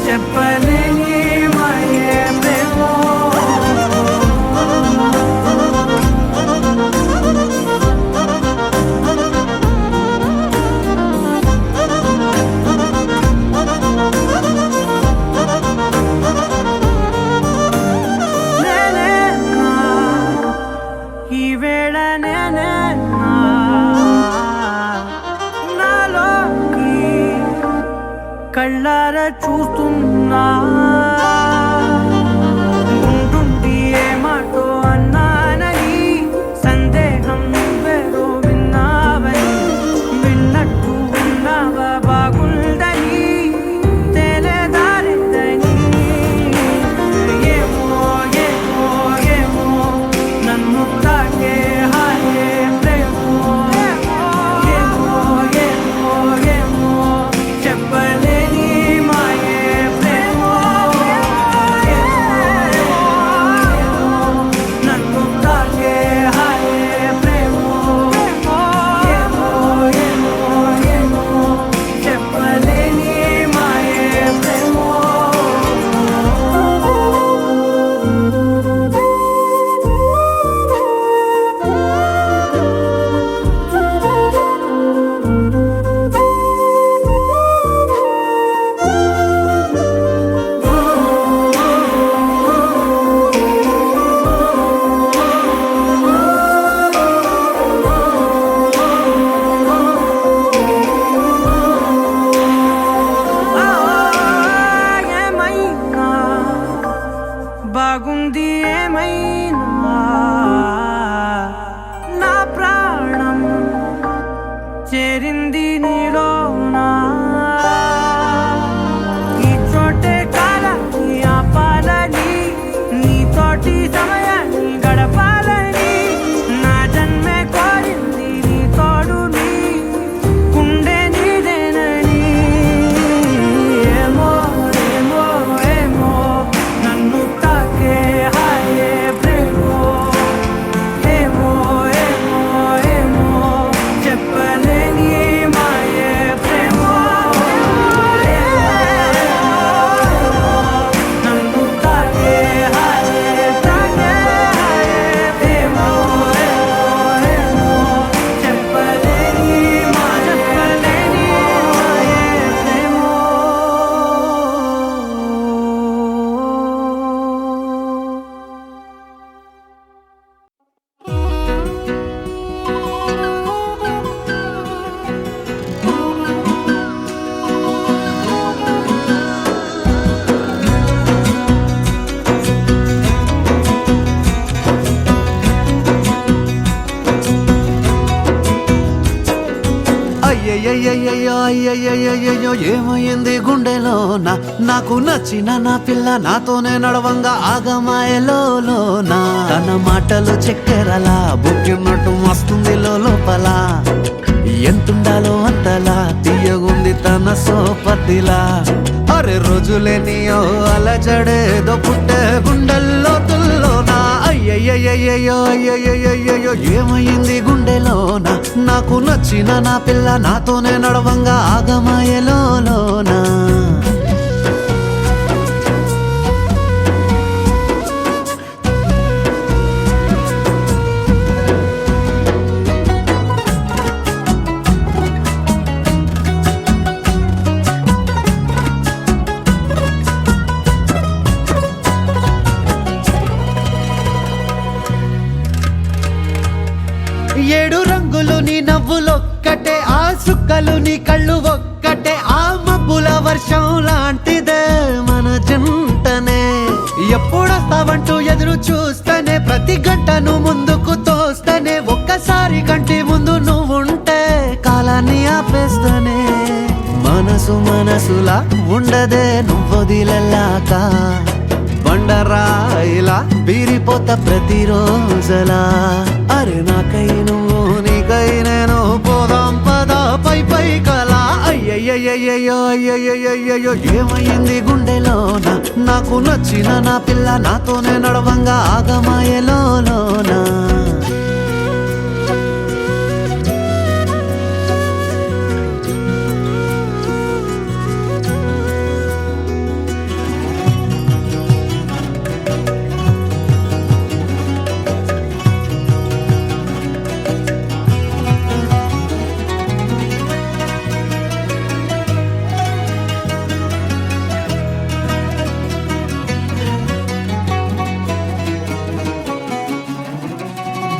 చెప్పలేని మాయే ప్రేమో నేనేనా ఈ వేళ నేనేనా నాలోకి కళ్ళారా చూస్తున్నా ఉంటుండి ఏ మాటో అన్నానని సందేహం నువ్వేదో విన్నావని విన్నట్టు ఉన్నావా బాగుందని తెలియదారిద్దని ఏమో ఏమో ఏమో నన్ను తాకే హాయే ప్రేమో ఏమో ఏమో ఏమో చెప్పలేని మాయే ప్రేమో అయ్యయ్యయ్యో ఏమైంది గుండెలోన నాకు నచ్చిన నా పిల్ల నాతోనే నడవంగా ఆగమాయలోనా తన మాటలు చక్కెరలా బుక్కినట్టు మస్తుంది లోపల ఎంతుండాలో అంతలా తీయగుంది తన సోపతిలా అరే రోజులేనియో అలజడేదో పుట్టే గుండెల్లో తుల్లోనా అయ్యయ్యయ్యో ఏమైంది గుండెలోన నాకు నచ్చిన నా పిల్ల నాతోనే నడవంగా ఆగమాయలోనా ఏడు రంగులు నీ నవ్వులొక్కటే ఆ సుక్కలు నీ కళ్ళు ఒక్కటే ఆ మబ్బుల వర్షం లాంటిదే మన జంటనే ఎప్పుడొస్తావంటూ ఎదురు చూస్తేనే ప్రతి గంటను ముందుకు తోస్తేనే ఒక్కసారి కంటి ముందు నువ్వుంటే కాలాన్ని ఆపేస్తేనే మనసులా ఉండదే నువ్వొదిలెల్లాక బండరాయిలా బీరిపోత ప్రతిరోజలా అరే నాకై నువ్వు నీకై నేను పోదాం పదా పై కలా అయ్యయ్యయ్యో ఏమైంది గుండెలోన నాకు నచ్చిన నా పిల్ల నాతోనే నడవంగా ఆగమాయలోనా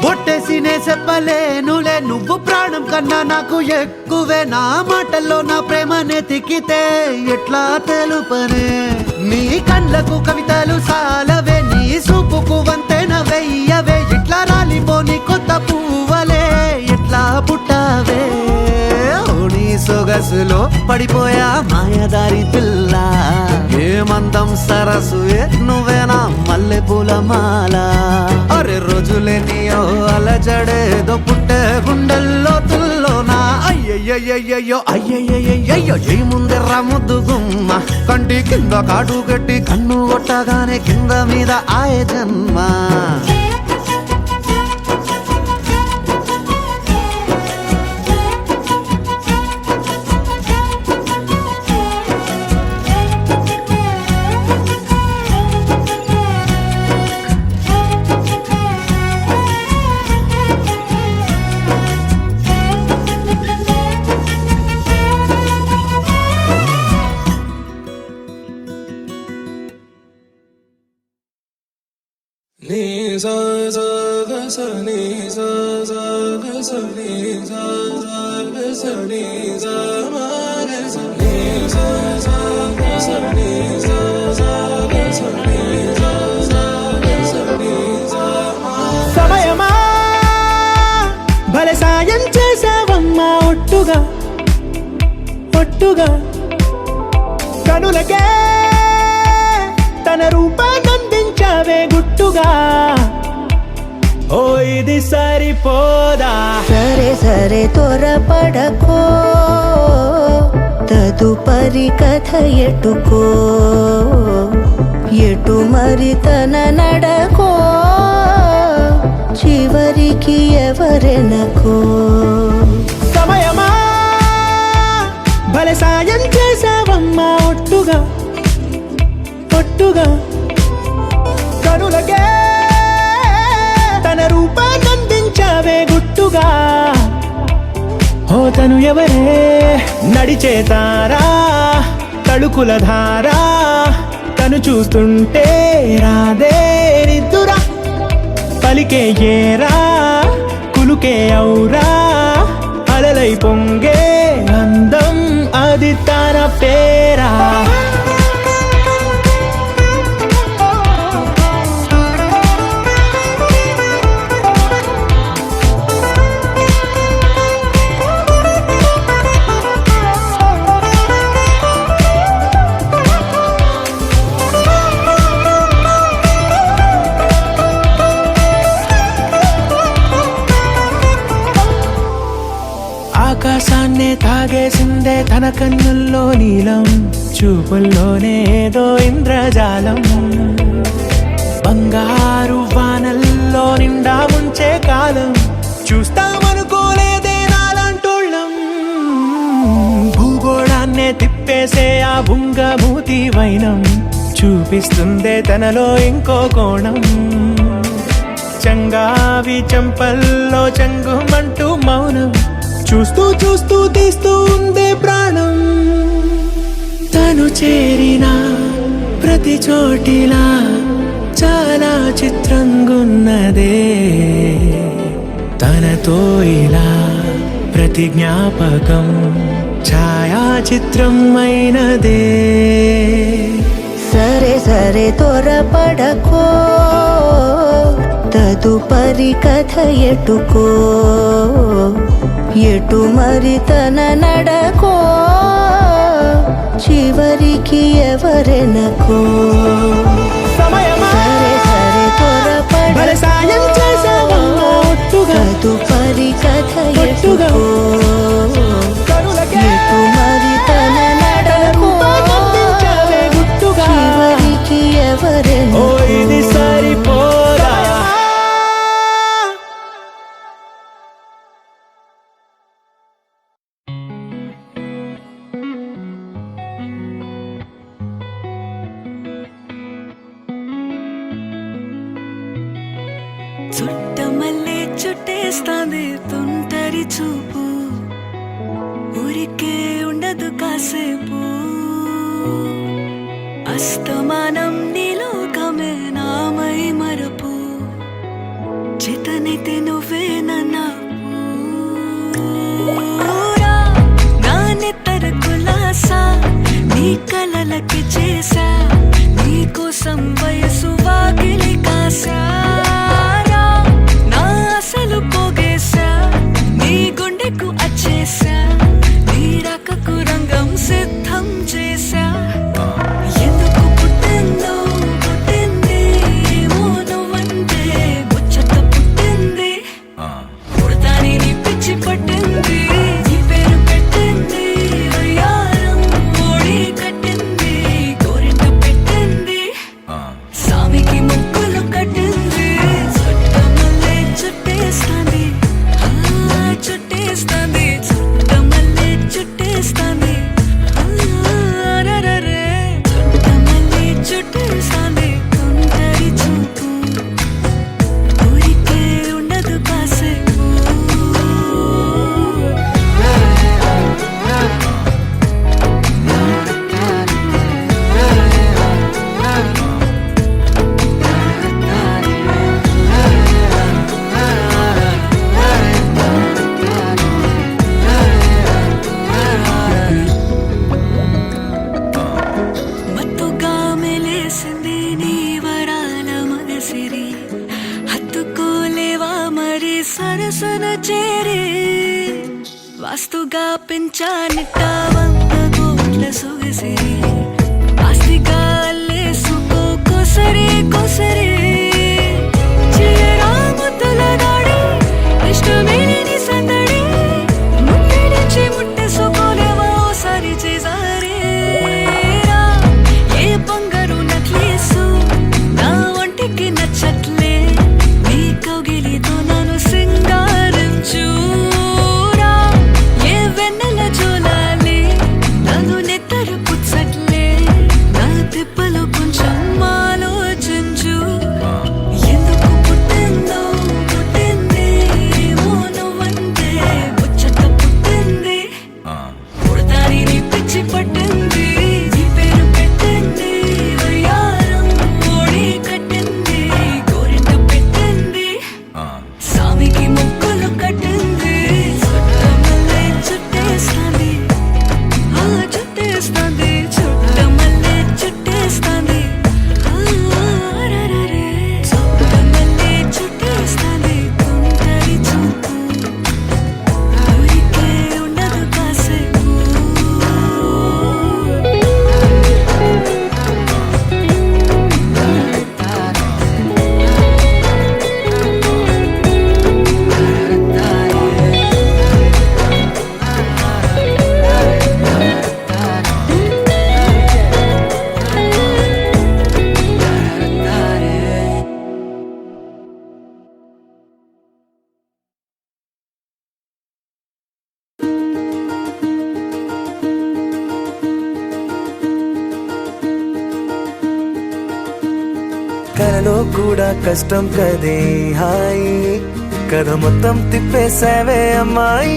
బొట్టేసినే చెప్పలేనులే నువ్వు ప్రాణం కన్నా నాకు ఎక్కువే నా మాటల్లో నా ప్రేమనే తిక్కితే ఎట్లా తెలుపనే నీ కళ్ళకు కవితలు సాలవే నీ సూపుకు వంతెన వెయ్యవే ఇట్లా రాలిపోని కొత్త పువ్వలే ఎట్లా పుట్టావే నీ సొగసులో పడిపోయా మాయదారి పిల్ల ఏమందం సరసువే నువ్వేనా మల్లె పూల మాల అరే రోజులేనియో అలజడేదో పుట్టే గుండెల్లో తుల్లోనా అయ్యయ్యయ్యో ఏ ముందెర్రా ముద్దు గుమ్మ కంటి కింద కాటు కట్టి కన్ను కొట్టగానే కింద మీద ఆయ జన్మ సమయమా భలే సాయం చేసావమ్మా ఒట్టుగా కనులకే తన రూపాన్నందించావే గుట్టుగా ఓ ఇది సరిపోదా సరే త్వరపడకో తదుపరి కథ ఎటుకో ఎటు మరి తన నడకో చివరికి ఎవరెనకో సమయమా భలే సాయం చేసావమ్మా ఒట్టుగా కనులకే తన రూపాన్నందించావే గుట్టుగా ఓ తను ఎవరే నడిచే తారా తళుకుల ధారా తను చూస్తుంటే రాదే నిద్దురా పలికే ఏరా కులుకే ఔరా అలలై పొంగే అందం అది తన పేరా చూపిస్తుందే తన కన్నుల్లో నీలం, చూపుల్లోనే ఏదో ఇంద్రజాలం. బంగారు వానల్లో నిండా ముంచే కాలం, చూస్తామనుకోలేదే నాలాంటోళ్ళం. భూగోళాన్నే తిప్పేసే ఆ బుంగమూతి వైనం, చూపిస్తుందే తనలో ఇంకో కోణం. చంగావి చంపల్లో చంగుమంటూ మౌనం, చూస్తూ చూస్తూ తీస్తూ ఉందే ప్రాణం. తను చేరిన ప్రతి చోటిలా చాలా చిత్రంగున్నదే, తనతో ఇలా ప్రతి జ్ఞాపకం ఛాయాచిత్రం అయినదే. సరే సరే త్వరపడకో, తదుపరి కథ ఎటుకో, ఎటు మరి తన నడకో, చివరికి ఎవరెనకో. సరే సరే త్వరపడకో, తదుపరి కథ ఎటుకో, ఎటు మరి తన నడకో, చివరికి ఎవరెనకో. ఇది సరిపోదా? చుట్టమల్లే చుట్టేస్తాంది తుంటరి చూపు, ఊరికే ఉండదు కాసేపు. అస్తమానం నీలోకమే నామై మరపు, చేతనైతే నువ్వే నన్నాపు. నాన్నెత్తర కులాసా నీ కలలకి చేసా, నీకోసం వయసు వాకిలి కాసా. అసలు పోగేశా నీ గుండెకు అచ్చేసా, నీ రాకకు రంగం సిద్ధం చేశా. ఎందుకు పుట్టిందో పుట్టింది, ఏమో నువ్వంటే ముచ్చట పుట్టింది. పుడతాని నీ పిచ్చి పట్టింది, నీ పేరు పెట్టింది వయ్యారం, ఓడి కట్టింది గోరింట పెట్టింది, సామికి ముక్కులు కట్టింది. చుట్టేస్తాంది చుట్టేస్తాంది, చుట్టమల్లే చుట్టేస్తాంది, చుట్టమల్లే చుట్టేస్తాంది. తుంటరి చూపు, ఊరికే ఉండదు కాసేపు. మత్తుగా మెలేసింది నీ వరాల మగసిరి, హత్తుకోలేవా మరి సరసన చేరి. వాస్తుగా పెంచానిట్ట 100 కోట్ల సొగసిరి, ఆస్తిగా అల్లేసుకో కొసరి కొసరి. చిరాముతుల దాడి ఇష్టమేని సందడి, ముట్టడిచి ముట్టేసుకోలేవా ఓసారి చేసారి. ఏ బంగారు నక్లీసు నా ఒంటికి నచ్చట్లే, నీ కౌగిలితో నన్ను సింగారించు. ఏ వెన్నెల జోలాలి కథలో కూడా కష్టం కదే హాయి కథ మొత్తం తిప్పేసావే అమ్మాయి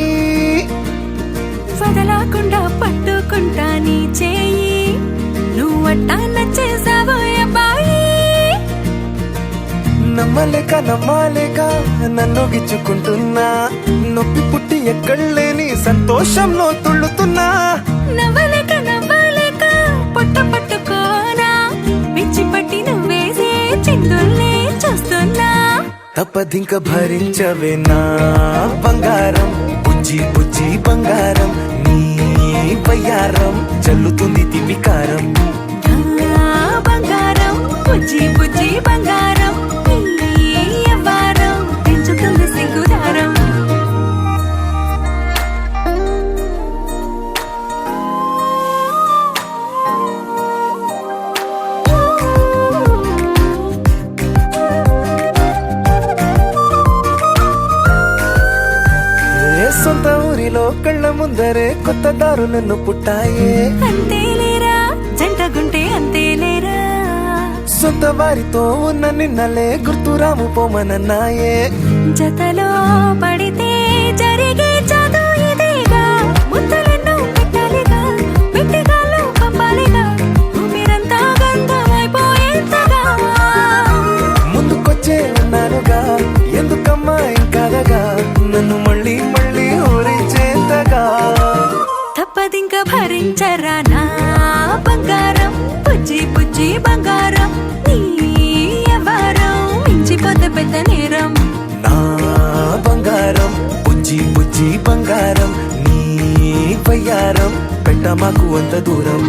వదలకుండా పట్టుకుంటా నీ చేయి నువ్వట్టా నచ్చేసావో అబ్బాయి నమ్మలేక నన్ను గిచ్చుకుంటున్నా నొప్పి పుట్టి ఎక్కడలేని సంతోషంలో తుళ్ళుతున్నా నవ్వలేక పొట్ట పట్టుకోనా పిచ్చి పట్టి నువ్వేసే చిందుల్ని చూస్తున్నా తప్పదింక భరించవే నా బంగారం బుజ్జి బంగారం నీ బయ్యారం చల్లుతుంది తిమికారం బంగారం బుజ్జి బంగారం నీ యవ్వారం పెంచుతుంది సిగ్గుదారం సొంత ఊరిలో కళ్ళ ముందరే కొత్త దారులను పుట్టాయే అంతేలేరా జంటగుంటే అంతేలేరా సొంత వారితో ఉన్న నిన్నలే గుర్తురాము పోమనన్నాయే జతలో పడితే జరిగే చదు ఇదేగా ముద్దలెన్నో పెట్టాలిగా పెట్టిగాళ్ళు పంపాలిగా ఊపిరంతా గంధమైపోయేంతగా ముందుకొచ్చే ఉన్నానుగా ఎందుకమ్మా ఇంకాదగా నన్ను మళ్ళీ ఊరించేంతగా తప్పదింక భరించరా నా బంగారం బుజ్జి బంగారం నీ యవ్వారం మించిపోతే పెద్ద నేరం నా బంగారం బుజ్జి బంగారం నీ బయ్యారం పెట్ట మాకు అంత దూరం